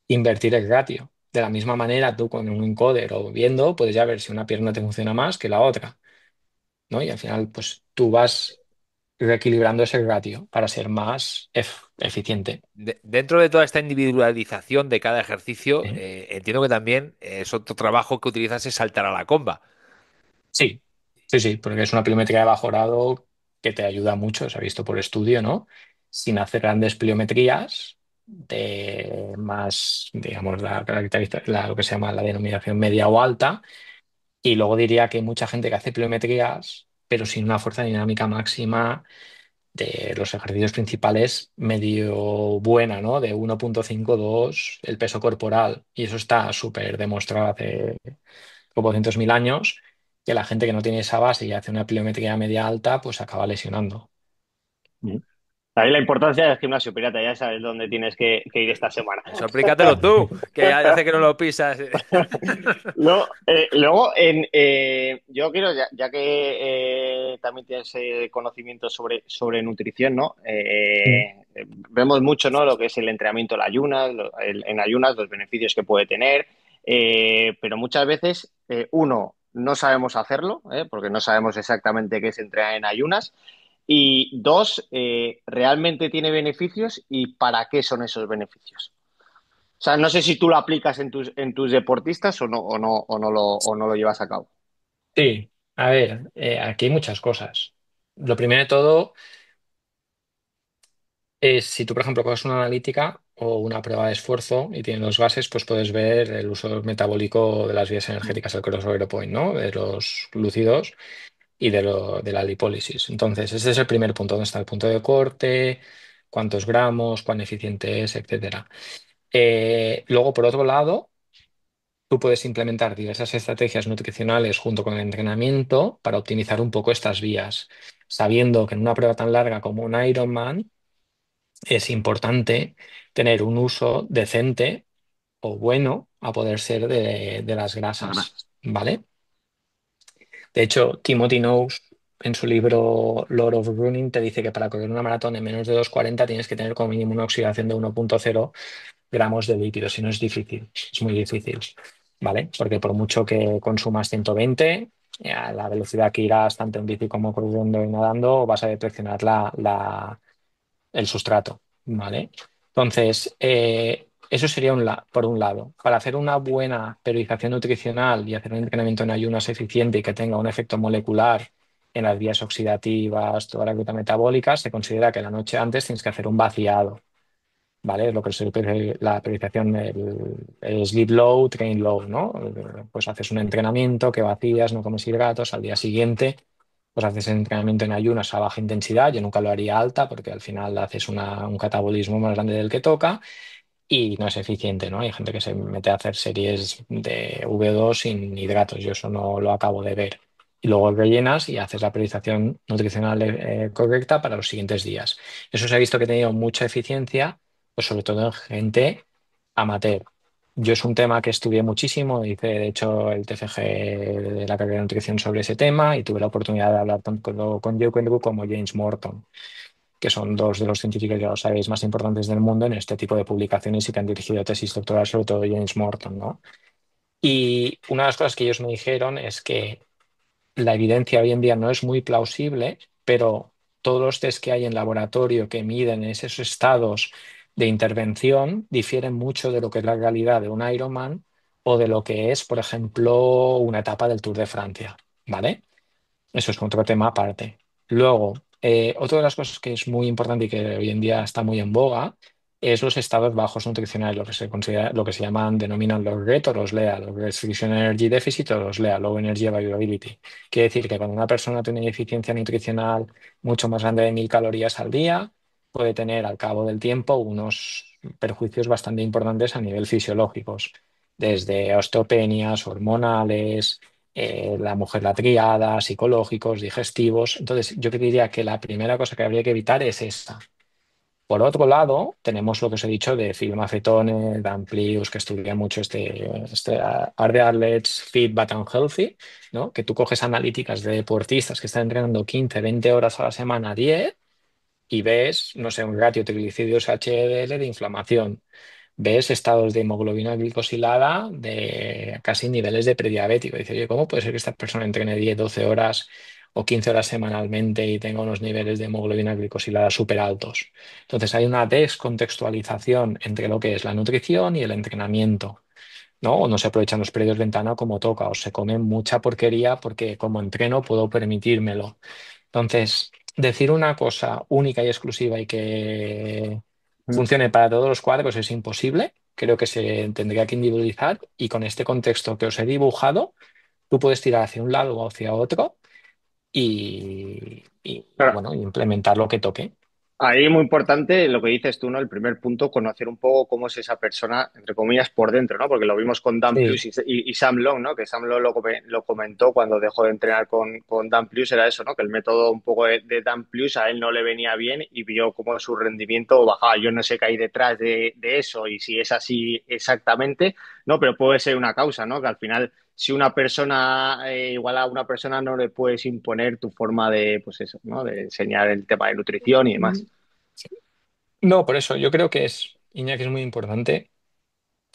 Invertir el ratio. De la misma manera, tú con un encoder o viendo, puedes ya ver si una pierna te funciona más que la otra, ¿no? Y al final, pues tú vas reequilibrando ese ratio para ser más eficiente. Dentro de toda esta individualización de cada ejercicio, ¿Eh? entiendo que también es otro trabajo que utilizas es saltar a la comba. Sí, sí, sí, porque es una pliometría de bajo grado que te ayuda mucho, se ha visto por estudio, ¿no? Sin hacer grandes pliometrías de más, digamos, lo que se llama la denominación media o alta. Y luego diría que hay mucha gente que hace pliometrías, pero sin una fuerza dinámica máxima de los ejercicios principales medio buena, ¿no? De 1,52 el peso corporal. Y eso está súper demostrado hace como 200.000 años, que la gente que no tiene esa base y hace una pliometría media alta, pues acaba lesionando. Ahí la importancia del gimnasio pirata, ya sabes dónde tienes que ir esta semana. Eso explícatelo tú, que hace que no lo pisas. Luego, yo quiero, ya que también tienes conocimiento sobre nutrición, ¿no? Mm. Vemos mucho, ¿no? Lo que es el entrenamiento en ayunas, en ayunas, los beneficios que puede tener, pero muchas veces, uno, no sabemos hacerlo, porque no sabemos exactamente qué es entrenar en ayunas, y dos, ¿realmente tiene beneficios y para qué son esos beneficios? O sea, no sé si tú lo aplicas en tus deportistas o no lo llevas a cabo. Sí, a ver, aquí hay muchas cosas. Lo primero de todo es si tú, por ejemplo, coges una analítica o una prueba de esfuerzo y tienes los gases, pues puedes ver el uso metabólico de las vías energéticas, el crossover point, ¿no? De los glúcidos y de la lipólisis. Entonces, ese es el primer punto, donde está el punto de corte, cuántos gramos, cuán eficiente es, etcétera. Luego, por otro lado, tú puedes implementar diversas estrategias nutricionales junto con el entrenamiento para optimizar un poco estas vías, sabiendo que en una prueba tan larga como un Ironman es importante tener un uso decente o bueno a poder ser de las grasas, Gracias. ¿vale? De hecho, Timothy Knowles, en su libro Lord of Running, te dice que para correr una maratón en menos de 2,40 tienes que tener como mínimo una oxidación de 1,0 gramos de líquido, si no es difícil, es muy difícil, ¿vale? Porque por mucho que consumas 120, a la velocidad que irás tanto en bici como corriendo y nadando, vas a deprecionar el sustrato, ¿vale? Entonces, eso sería por un lado. Para hacer una buena periodización nutricional y hacer un entrenamiento en ayunas eficiente y que tenga un efecto molecular en las vías oxidativas, toda la ruta metabólica, se considera que la noche antes tienes que hacer un vaciado. ¿Vale? Es lo que la periodización, el sleep low, train low, ¿no? Pues haces un entrenamiento que vacías, no comes hidratos, al día siguiente pues haces entrenamiento en ayunas a baja intensidad, yo nunca lo haría alta porque al final haces un catabolismo más grande del que toca y no es eficiente, ¿no? Hay gente que se mete a hacer series de V2 sin hidratos, yo eso no lo acabo de ver. Y luego rellenas y haces la priorización nutricional correcta para los siguientes días. Eso se ha visto que ha tenido mucha eficiencia, pues sobre todo en gente amateur. Yo es un tema que estudié muchísimo, hice de hecho el TFG de la carrera de nutrición sobre ese tema y tuve la oportunidad de hablar tanto con Joe Kendrick como James Morton, que son dos de los científicos, ya lo sabéis, más importantes del mundo en este tipo de publicaciones y que han dirigido tesis doctorales, sobre todo James Morton, ¿no? Y una de las cosas que ellos me dijeron es que la evidencia hoy en día no es muy plausible, pero todos los test que hay en laboratorio que miden esos estados de intervención difieren mucho de lo que es la realidad de un Ironman o de lo que es, por ejemplo, una etapa del Tour de Francia, ¿vale? Eso es otro tema aparte. Luego, otra de las cosas que es muy importante y que hoy en día está muy en boga es los estados bajos nutricionales, lo que se considera, lo que se llaman, denominan los RET o los LEA, los Restriction Energy Deficit o los LEA, Low Energy Availability. Quiere decir que cuando una persona tiene una deficiencia nutricional mucho más grande de 1.000 calorías al día, puede tener al cabo del tiempo unos perjuicios bastante importantes a nivel fisiológicos, desde osteopenias, hormonales, la mujer la triada, psicológicos, digestivos. Entonces, yo te diría que la primera cosa que habría que evitar es esta. Por otro lado, tenemos lo que os he dicho de Phil Maffetone, Dan Plius, que estudia mucho Are the Athletes Fit But Unhealthy, ¿no? Que tú coges analíticas de deportistas que están entrenando 15, 20 horas a la semana, 10, y ves, no sé, un ratio triglicéridos HDL de inflamación. Ves estados de hemoglobina glicosilada de casi niveles de prediabético. Dice, oye, ¿cómo puede ser que esta persona entrene 10, 12 horas o 15 horas semanalmente y tenga unos niveles de hemoglobina glicosilada súper altos? Entonces hay una descontextualización entre lo que es la nutrición y el entrenamiento, ¿no? O no se aprovechan los periodos de ventana como toca, o se come mucha porquería porque como entreno puedo permitírmelo. Entonces, decir una cosa única y exclusiva y que Mm. funcione para todos los cuadros es imposible. Creo que se tendría que individualizar y con este contexto que os he dibujado, tú puedes tirar hacia un lado o hacia otro y, Claro, bueno, implementar lo que toque. ahí muy importante lo que dices tú, ¿no? El primer punto, conocer un poco cómo es esa persona, entre comillas, por dentro, ¿no? Porque lo vimos con Dan Sí. Plus y Sam Long, ¿no? Que Sam Long lo comentó cuando dejó de entrenar con Dan Plus, era eso, ¿no? Que el método un poco de Dan Plus a él no le venía bien y vio cómo su rendimiento bajaba. Yo no sé qué hay detrás de eso y si es así exactamente, ¿no? Pero puede ser una causa, ¿no? Que al final si una persona, igual a una persona no le puedes imponer tu forma de, pues eso, ¿no? De enseñar el tema de nutrición y demás. No, por eso yo creo que Iñaki, es muy importante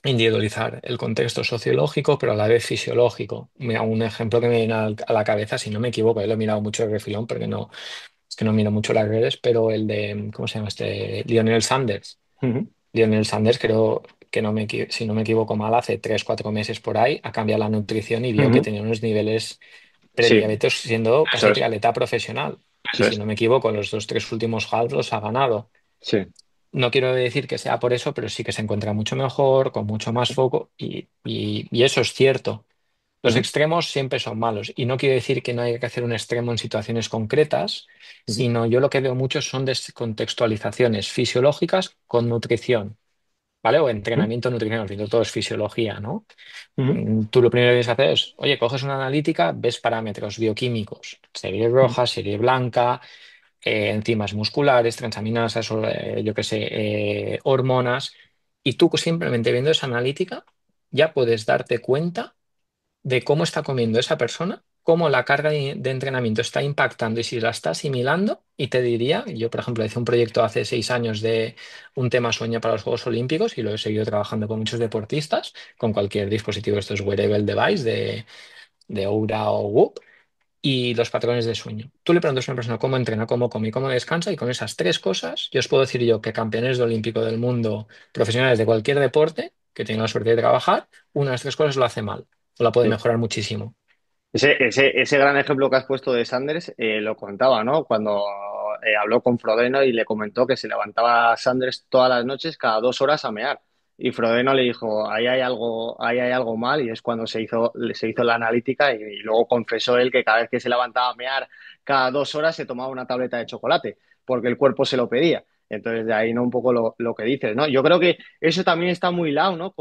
individualizar el contexto sociológico, pero a la vez fisiológico. Mira, un ejemplo que me viene a la cabeza, si no me equivoco, lo he mirado mucho de refilón porque no, es que no miro mucho las redes, pero el de, ¿cómo se llama este? Lionel Sanders. Ujú. Lionel Sanders, creo que si no me equivoco mal, hace 3, 4 meses por ahí, ha cambiado la nutrición y vio que Ujú. tenía unos niveles Sí, prediabetes siendo eso casi es, triatleta profesional. Y eso si es. no me equivoco, los dos, tres últimos halves los ha ganado. Sí. No quiero decir que sea por eso, pero sí que se encuentra mucho mejor, con mucho más foco y eso es cierto. Los Ujú. extremos siempre son malos y no quiero decir que no haya que hacer un extremo en situaciones concretas, Ujú. sino yo lo que veo mucho son descontextualizaciones fisiológicas con nutrición, ¿vale? O entrenamiento nutricional, al final todo es fisiología, ¿no? Ujú. Tú lo primero que tienes que hacer es, oye, coges una analítica, ves parámetros bioquímicos, serie Ujú. roja, serie blanca, enzimas musculares, transaminasas, o, yo qué sé, hormonas, y tú simplemente viendo esa analítica ya puedes darte cuenta de cómo está comiendo esa persona, cómo la carga de entrenamiento está impactando y si la está asimilando. Y te diría, yo por ejemplo hice un proyecto hace 6 años de un tema sueño para los Juegos Olímpicos y lo he seguido trabajando con muchos deportistas, con cualquier dispositivo, estos wearable device de Oura o Whoop y los patrones de sueño. Tú le preguntas a una persona cómo entrena, cómo come y cómo descansa, y con esas tres cosas, yo os puedo decir yo que campeones de olímpico del mundo, profesionales de cualquier deporte, que tengan la suerte de trabajar, una de las tres cosas lo hace mal, o la puede Sí. mejorar muchísimo. Ese gran ejemplo que has puesto de Sanders lo contaba, ¿no? Cuando habló con Frodeno y le comentó que se levantaba Sanders todas las noches cada 2 horas a mear. Y Frodeno le dijo, ahí hay algo mal, y es cuando se hizo la analítica y luego confesó él que cada vez que se levantaba a mear cada 2 horas se tomaba una tableta de chocolate, porque el cuerpo se lo pedía. Entonces, de ahí no un poco lo que dices, ¿no? Yo creo que eso también está muy lado, ¿no?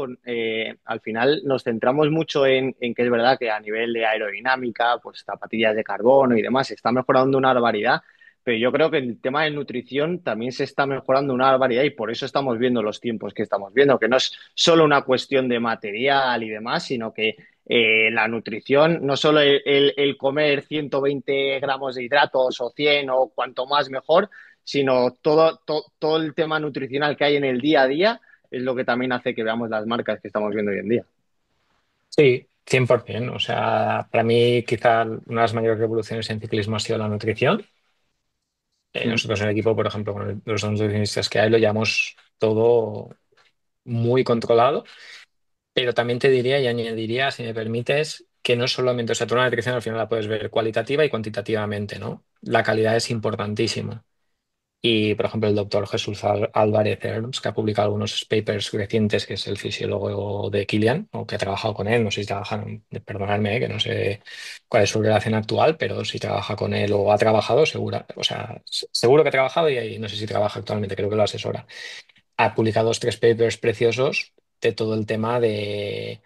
Al final nos centramos mucho en que es verdad que a nivel de aerodinámica, pues zapatillas de carbono y demás, se está mejorando una barbaridad, pero yo creo que el tema de nutrición también se está mejorando una barbaridad y por eso estamos viendo los tiempos que estamos viendo, que no es solo una cuestión de material y demás, sino que la nutrición, no solo el comer 120 gramos de hidratos o 100 o cuanto más mejor, sino todo el tema nutricional que hay en el día a día es lo que también hace que veamos las marcas que estamos viendo hoy en día. Sí, 100%. O sea, para mí quizá una de las mayores revoluciones en ciclismo ha sido la nutrición. Mm. Nosotros en el equipo, por ejemplo, con los nutricionistas que hay, lo llevamos todo muy controlado. Pero también te diría y añadiría, si me permites, que no solamente, o sea, tú una nutrición al final la puedes ver cualitativa y cuantitativamente, ¿no? La calidad es importantísima. Y, por ejemplo, el doctor Jesús Álvarez Herms, que ha publicado algunos papers recientes, que es el fisiólogo de Kilian, o que ha trabajado con él, no sé si trabajan, perdonadme, que no sé cuál es su relación actual, pero si trabaja con él o ha trabajado, seguro, o sea, seguro que ha trabajado y ahí no sé si trabaja actualmente, creo que lo asesora. Ha publicado dos, tres papers preciosos de todo el tema de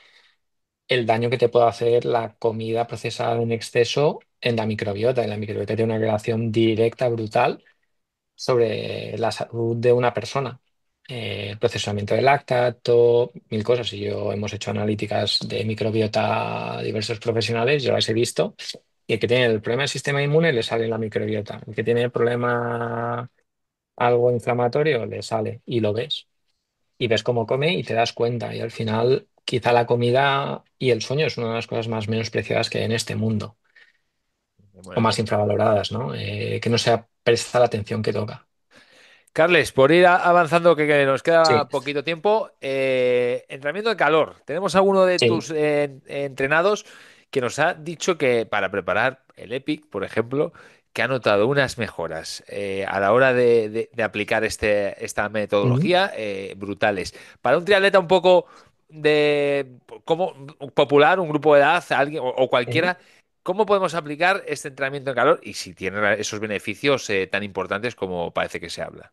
el daño que te puede hacer la comida procesada en exceso en la microbiota. En la microbiota tiene una relación directa, brutal sobre la salud de una persona. El procesamiento de lactato, mil cosas. Y yo hemos hecho analíticas de microbiota a diversos profesionales, yo las he visto. Y el que tiene el problema del sistema inmune le sale en la microbiota. El que tiene el problema algo inflamatorio le sale y lo ves. Y ves cómo come y te das cuenta. Y al final, quizá la comida y el sueño es una de las cosas más menospreciadas que hay en este mundo, o Bueno, más infravaloradas, ¿no? Que no se presta la atención que toca. Carles, por ir avanzando, que nos Sí, queda poquito tiempo, entrenamiento de calor. Tenemos alguno de sí. tus entrenados que nos ha dicho que para preparar el EPIC, por ejemplo, que ha notado unas mejoras a la hora de aplicar esta Ujú, metodología brutales. Para un triatleta un poco de como popular, un grupo de edad, alguien o sí. cualquiera, ¿cómo podemos aplicar este entrenamiento en calor y si tiene esos beneficios tan importantes como parece que se habla?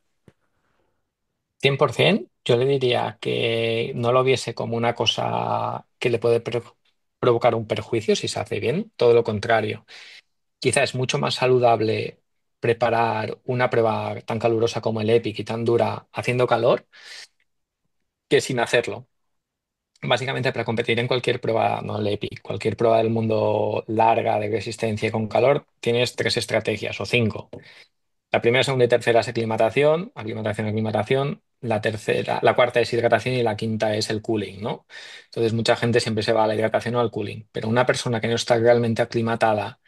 100%, yo le diría que no lo viese como una cosa que le puede provocar un perjuicio si se hace bien, todo lo contrario. Quizá es mucho más saludable preparar una prueba tan calurosa como el EPIC y tan dura haciendo calor que sin hacerlo. Básicamente para competir en cualquier prueba, no el EPIC, cualquier prueba del mundo larga de resistencia con calor, tienes tres estrategias o cinco. La primera, segunda y tercera es aclimatación, aclimatación, aclimatación. La tercera, la cuarta es hidratación y la quinta es el cooling, ¿no? Entonces mucha gente siempre se va a la hidratación o al cooling, pero una persona que no está realmente aclimatada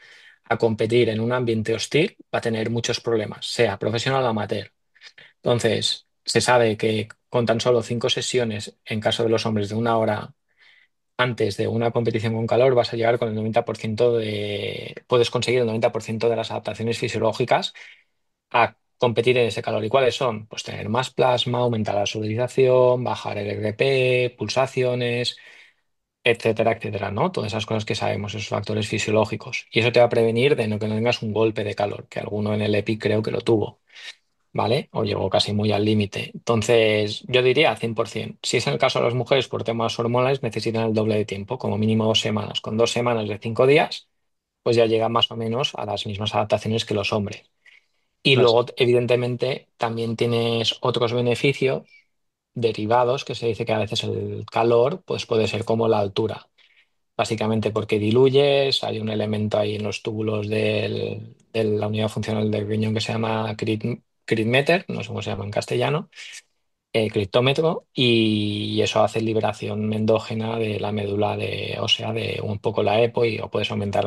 a competir en un ambiente hostil va a tener muchos problemas, sea profesional o amateur. Entonces, se sabe que con tan solo 5 sesiones, en caso de los hombres de 1 hora antes de una competición con calor, vas a llegar con el 90% puedes conseguir el 90% de las adaptaciones fisiológicas a competir en ese calor. ¿Y cuáles son? Pues tener más plasma, aumentar la solarización, bajar el RP, pulsaciones, etcétera, etcétera, ¿no? Todas esas cosas que sabemos, esos factores fisiológicos. Y eso te va a prevenir de no que no tengas un golpe de calor, que alguno en el EPIC creo que lo tuvo, ¿vale? O llegó casi muy al límite. Entonces, yo diría 100%. Si es en el caso de las mujeres por temas hormonales, necesitan el doble de tiempo, como mínimo 2 semanas. Con 2 semanas de 5 días, pues ya llegan más o menos a las mismas adaptaciones que los hombres. Y No sé. luego, evidentemente, también tienes otros beneficios derivados, que se dice que a veces el calor pues puede ser como la altura, básicamente porque diluyes, hay un elemento ahí en los túbulos de la unidad funcional del riñón que se llama critmeter, no sé cómo se llama en castellano, criptómetro, y eso hace liberación endógena de la médula ósea de un poco la EPO y o puedes aumentar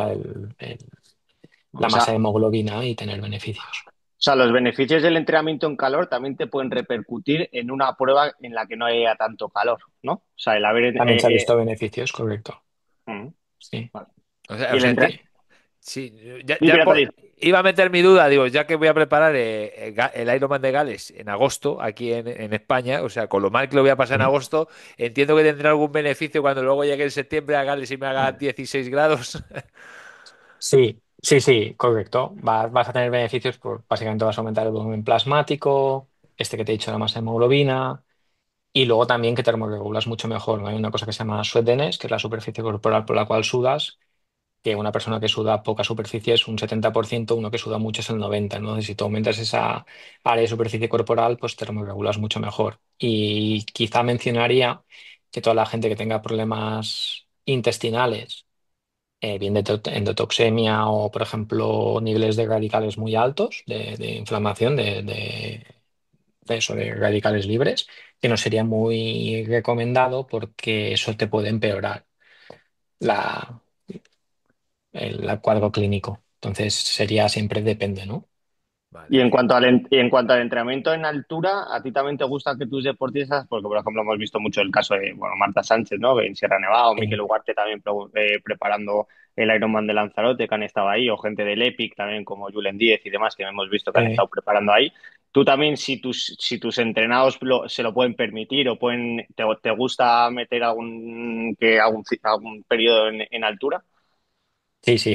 O la sea, masa de hemoglobina y tener beneficios. o sea, los beneficios del entrenamiento en calor también te pueden repercutir en una prueba en la que no haya tanto calor, ¿no? O sea, el haber... También se ha visto beneficios, correcto. mm, Sí, vale. O sea, Y o el sea, entre... sí, ya, Dime, iba a meter mi duda, digo, ya que voy a preparar el Ironman de Gales en agosto, aquí en España, o sea, con lo mal que lo voy a pasar en sí, agosto, entiendo que tendrá algún beneficio cuando luego llegue en septiembre a Gales y me haga 16 grados. sí, sí, sí, correcto. Vas a tener beneficios por básicamente vas a aumentar el volumen plasmático, este que te he dicho, la masa de hemoglobina, y luego también que termorregulas mucho mejor, ¿no? Hay una cosa que se llama sweatedness, que es la superficie corporal por la cual sudas, que una persona que suda poca superficie es un 70%, uno que suda mucho es el 90%. Entonces, si tú aumentas esa área de superficie corporal, pues termorregulas mucho mejor. Y quizá mencionaría que toda la gente que tenga problemas intestinales, bien de endotoxemia o, por ejemplo, niveles de radicales muy altos, de inflamación, de eso, de radicales libres, que no sería muy recomendado porque eso te puede empeorar la, el cuadro clínico. Entonces sería siempre depende, ¿no? Y Vale. en cuanto y en cuanto al entrenamiento en altura, ¿a ti también te gusta que tus deportistas, porque por ejemplo hemos visto mucho el caso de, bueno, Marta Sánchez, ¿no? En Sierra Nevada, o Mikel Sí, Ugarte también preparando el Ironman de Lanzarote, que han estado ahí, o gente del Epic también como Julen Díez y demás, que hemos visto que han estado sí. preparando ahí. Tú también, si tus entrenados se lo pueden permitir o te gusta meter algún periodo en altura. Sí, sí.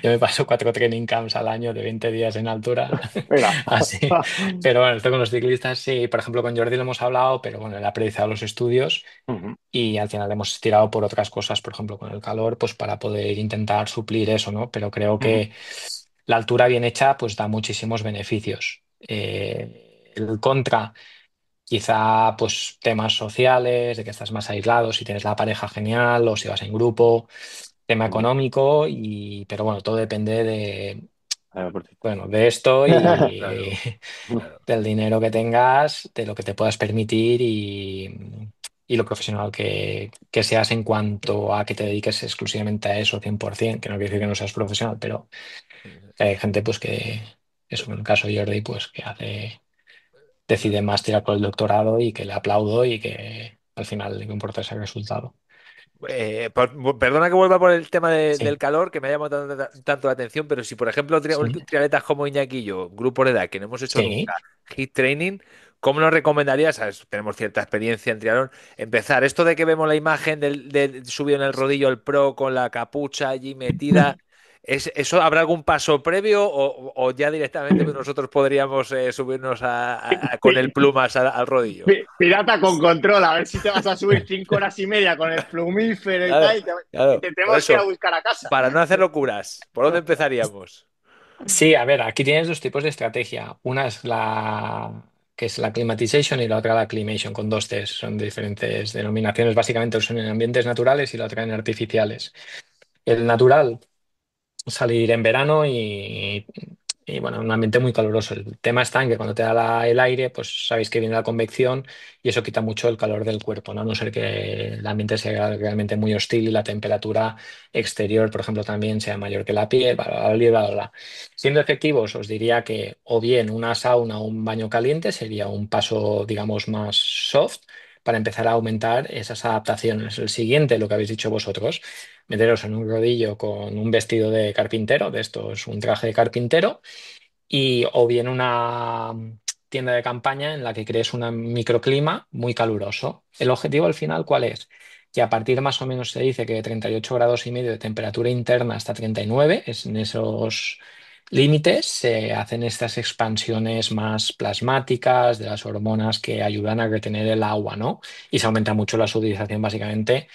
Yo me paso 4 training camps al año de 20 días en altura. Venga. Así. Pero bueno, esto con los ciclistas, sí. Por ejemplo, con Jordi lo hemos hablado, pero bueno, él ha priorizado los estudios Ujú, y al final hemos tirado por otras cosas, por ejemplo, con el calor, pues para poder intentar suplir eso, ¿no? Pero creo ujú, que la altura bien hecha, pues da muchísimos beneficios. El contra, quizá, pues temas sociales, de que estás más aislado, si tienes la pareja genial o si vas en grupo, tema ujú. económico, y, pero bueno, todo depende de, Por cierto. bueno, de esto y Claro, claro. del dinero que tengas, de lo que te puedas permitir y lo profesional que seas en cuanto a que te dediques exclusivamente a eso 100%, que no quiere decir que no seas profesional, pero hay gente pues que, eso en el caso de Jordi, pues que hace, decide más tirar por el doctorado y que le aplaudo y que al final le importa ese resultado. Perdona que vuelva por el tema del Sí, calor, que me ha llamado tanto la atención, pero si por ejemplo sí, triatletas como Iñaki y yo, grupo de edad que no hemos hecho sí. nunca HIIT training, ¿cómo nos recomendarías? ¿Sabes? Tenemos cierta experiencia en triatlón. Empezar, esto de que vemos la imagen del subido en el rodillo el pro con la capucha allí metida, ¿eso habrá algún paso previo o ya directamente pues, nosotros podríamos subirnos con el plumas al rodillo? Pirata con control, a ver si te vas a subir 5 horas y media con el plumífero y Claro, tal, y claro. te Por tenemos que ir a eso, buscar a casa. para no hacer locuras, ¿por dónde empezaríamos? Sí, a ver, aquí tienes dos tipos de estrategia. Una es la que es la climatization y la otra la acclimation, con dos Cs. Son diferentes denominaciones. Básicamente son en ambientes naturales y la otra en artificiales. El natural, salir en verano y, bueno, un ambiente muy caluroso. El tema está en que cuando te da el aire, pues sabéis que viene la convección y eso quita mucho el calor del cuerpo, ¿no? A no ser que el ambiente sea realmente muy hostil y la temperatura exterior, por ejemplo, también sea mayor que la piel, bla, bla, bla, bla, bla, bla. Siendo efectivos, os diría que o bien una sauna o un baño caliente sería un paso, digamos, más soft para empezar a aumentar esas adaptaciones. El siguiente, lo que habéis dicho vosotros, meteros en un rodillo con un vestido de carpintero, de esto es un traje de carpintero, y o bien una tienda de campaña en la que crees un microclima muy caluroso. El objetivo al final, ¿cuál es? Que a partir más o menos se dice que de 38,5 grados de temperatura interna hasta 39, es en esos límites se hacen estas expansiones más plasmáticas de las hormonas que ayudan a retener el agua, ¿no? Y se aumenta mucho la sudoración básicamente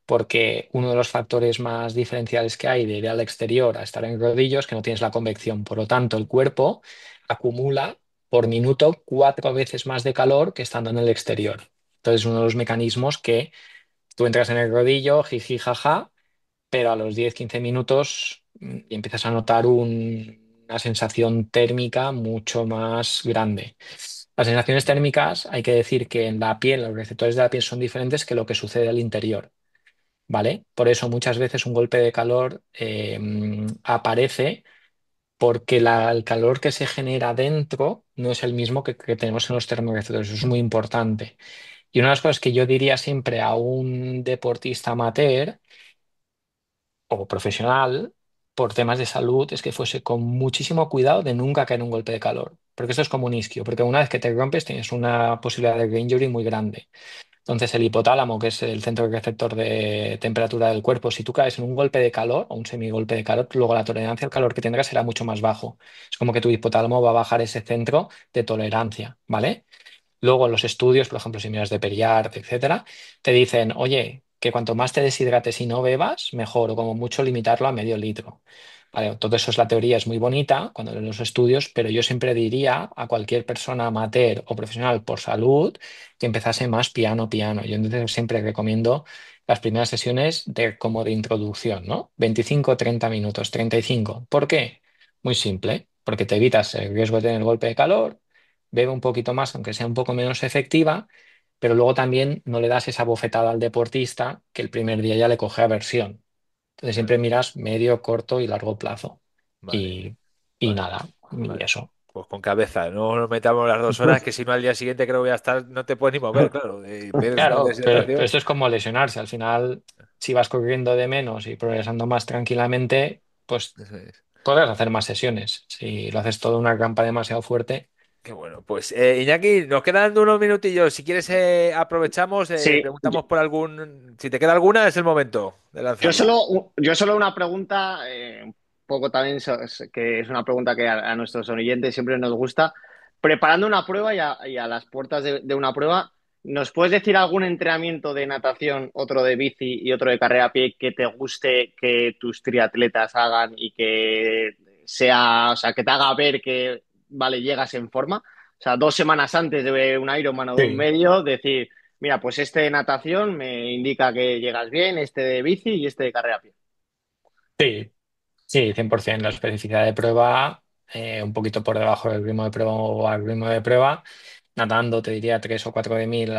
porque uno de los factores más diferenciales que hay de ir al exterior a estar en rodillos es que no tienes la convección. Por lo tanto, el cuerpo acumula por minuto 4 veces más de calor que estando en el exterior. Entonces, uno de los mecanismos que tú entras en el rodillo, jiji, jaja, pero a los 10 15 minutos y empiezas a notar una sensación térmica mucho más grande. Las sensaciones térmicas, hay que decir que en la piel, los receptores de la piel son diferentes que lo que sucede al interior. ¿Vale? Por eso muchas veces un golpe de calor aparece porque el calor que se genera dentro no es el mismo que tenemos en los termorreceptores. Eso es muy importante. Y una de las cosas que yo diría siempre a un deportista amateur o profesional por temas de salud es que fuese con muchísimo cuidado de nunca caer en un golpe de calor. Porque esto es como un isquio, porque una vez que te rompes tienes una posibilidad de brain injury muy grande. Entonces, el hipotálamo, que es el centro receptor de temperatura del cuerpo, si tú caes en un golpe de calor o un semigolpe de calor, luego la tolerancia al calor que tendrás será mucho más bajo. Es como que tu hipotálamo va a bajar ese centro de tolerancia, ¿vale? Luego, en los estudios, por ejemplo, si miras de Perriart, etcétera, te dicen, oye, que cuanto más te deshidrates y no bebas, mejor, o como mucho limitarlo a medio litro. Vale, todo eso es la teoría, es muy bonita cuando leen los estudios, pero yo siempre diría a cualquier persona amateur o profesional por salud que empezase más piano, piano. Yo entonces siempre recomiendo las primeras sesiones como de introducción, ¿no? 25 30 minutos, 35. ¿Por qué? Muy simple, porque te evitas el riesgo de tener golpe de calor, bebe un poquito más, aunque sea un poco menos efectiva, pero luego también no le das esa bofetada al deportista que el primer día ya le coge aversión. Entonces siempre Vale, miras medio, corto y largo plazo. vale, Y, y vale. nada. y Vale. eso. Pues con cabeza, no nos metamos las 2 horas, que si no al día siguiente creo que voy a estar, no te puedes ni mover, claro. Ves una Claro, pero deshidratación. esto es como lesionarse. Al final, si vas corriendo de menos y progresando más tranquilamente, pues Eso es. podrás hacer más sesiones. Si lo haces todo una rampa demasiado fuerte. Qué bueno, pues Iñaki, nos quedan unos minutillos. Si quieres, aprovechamos, Sí, preguntamos por algún. Si te queda alguna, es el momento de lanzarla. yo solo una pregunta, un poco también, que es una pregunta que a nuestros oyentes siempre nos gusta. Preparando una prueba y a las puertas de una prueba, ¿nos puedes decir algún entrenamiento de natación, otro de bici y otro de carrera a pie que te guste que tus triatletas hagan y que sea, o sea, que te haga ver que, vale, llegas en forma? O sea, 2 semanas antes de un Ironman o de un Sí, medio, decir, mira, pues este de natación me indica que llegas bien, este de bici y este de carrera a pie. sí, sí, 100%. La especificidad de prueba, un poquito por debajo del ritmo de prueba o al ritmo de prueba. Nadando, te diría 3 o 4 de mil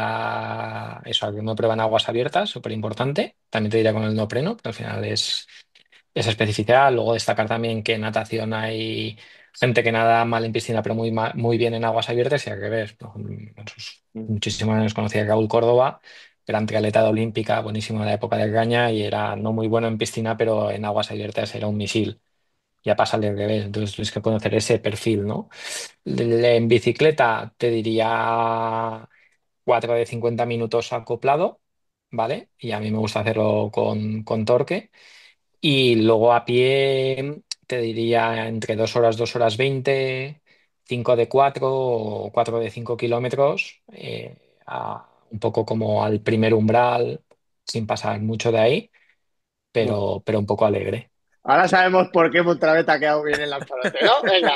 eso, al ritmo de prueba en aguas abiertas, súper importante. También te diría con el neopreno, pero al final es esa especificidad. Luego destacar también que en natación hay gente que nada mal en piscina, pero muy bien en aguas abiertas y al revés. Por ejemplo, en sus Mm. muchísimos años conocí a Raúl Córdoba, gran triatleta de olímpica, buenísimo en la época del Gaña y era no muy bueno en piscina, pero en aguas abiertas era un misil. Ya pasa al revés, entonces tienes que conocer ese perfil, ¿no? En bicicleta te diría 4 de 50 minutos acoplado, ¿vale? Y a mí me gusta hacerlo con torque. Y luego a pie te diría entre 2 horas, 2 horas 20, 5 de 4 o 4 de 5 kilómetros, un poco como al primer umbral, sin pasar mucho de ahí, Bueno, pero un poco alegre. ahora sabemos por qué Montravet ha quedado bien en Lanzarote, ¿no? Venga,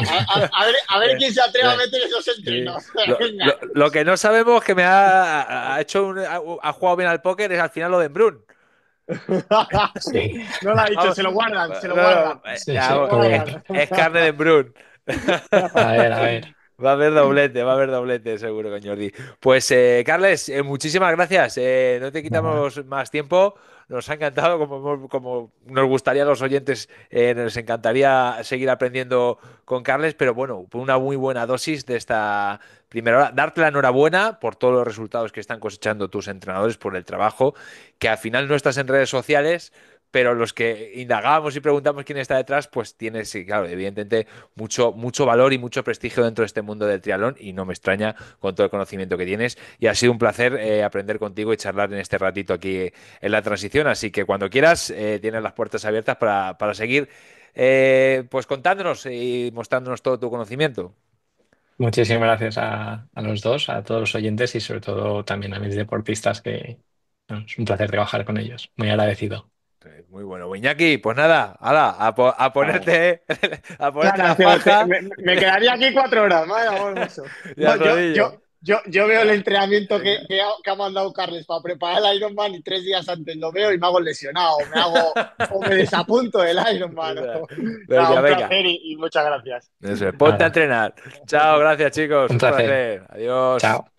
a ver Eh, quién se atreve a eh, meter esos sí. entrenos. Lo, Venga. lo que no sabemos que me ha hecho ha jugado bien al póker es al final lo de Embrun. Sí, No lo ha dicho, Vamos, se lo guardan, se lo no, guardan, no, sí, se sí, lo muy bien. guardan. es carne de Embrun. A ver, a ver. Va a haber doblete seguro con Jordi. Pues Carles, muchísimas gracias. No te Nada. quitamos más tiempo. Nos ha encantado, como nos gustaría a los oyentes, nos encantaría seguir aprendiendo con Carles, pero bueno, fue una muy buena dosis de esta primera hora. Darte la enhorabuena por todos los resultados que están cosechando tus entrenadores, por el trabajo, que al final no estás en redes sociales, pero los que indagamos y preguntamos quién está detrás, pues tiene, sí, claro, evidentemente mucho valor y mucho prestigio dentro de este mundo del triatlón y no me extraña con todo el conocimiento que tienes. Y ha sido un placer aprender contigo y charlar en este ratito aquí en la transición. Así que cuando quieras, tienes las puertas abiertas para seguir pues contándonos y mostrándonos todo tu conocimiento. Muchísimas gracias a los dos, a todos los oyentes y sobre todo también a mis deportistas que bueno, es un placer trabajar con ellos. Muy agradecido. Muy bueno, Iñaki, pues nada, hala, a ponerte, a ponerte la Claro, faja me quedaría aquí 4 horas, madre amor hermoso. y al rodillo. Yo veo el entrenamiento que ha mandado Carles para preparar el Ironman y 3 días antes lo veo y me hago lesionado, o me desapunto del Ironman. Nada, Venga, un venga. placer y muchas gracias. Eso es, ponte a Nada, entrenar. Chao, gracias chicos, un un placer. placer. Adiós. Chao.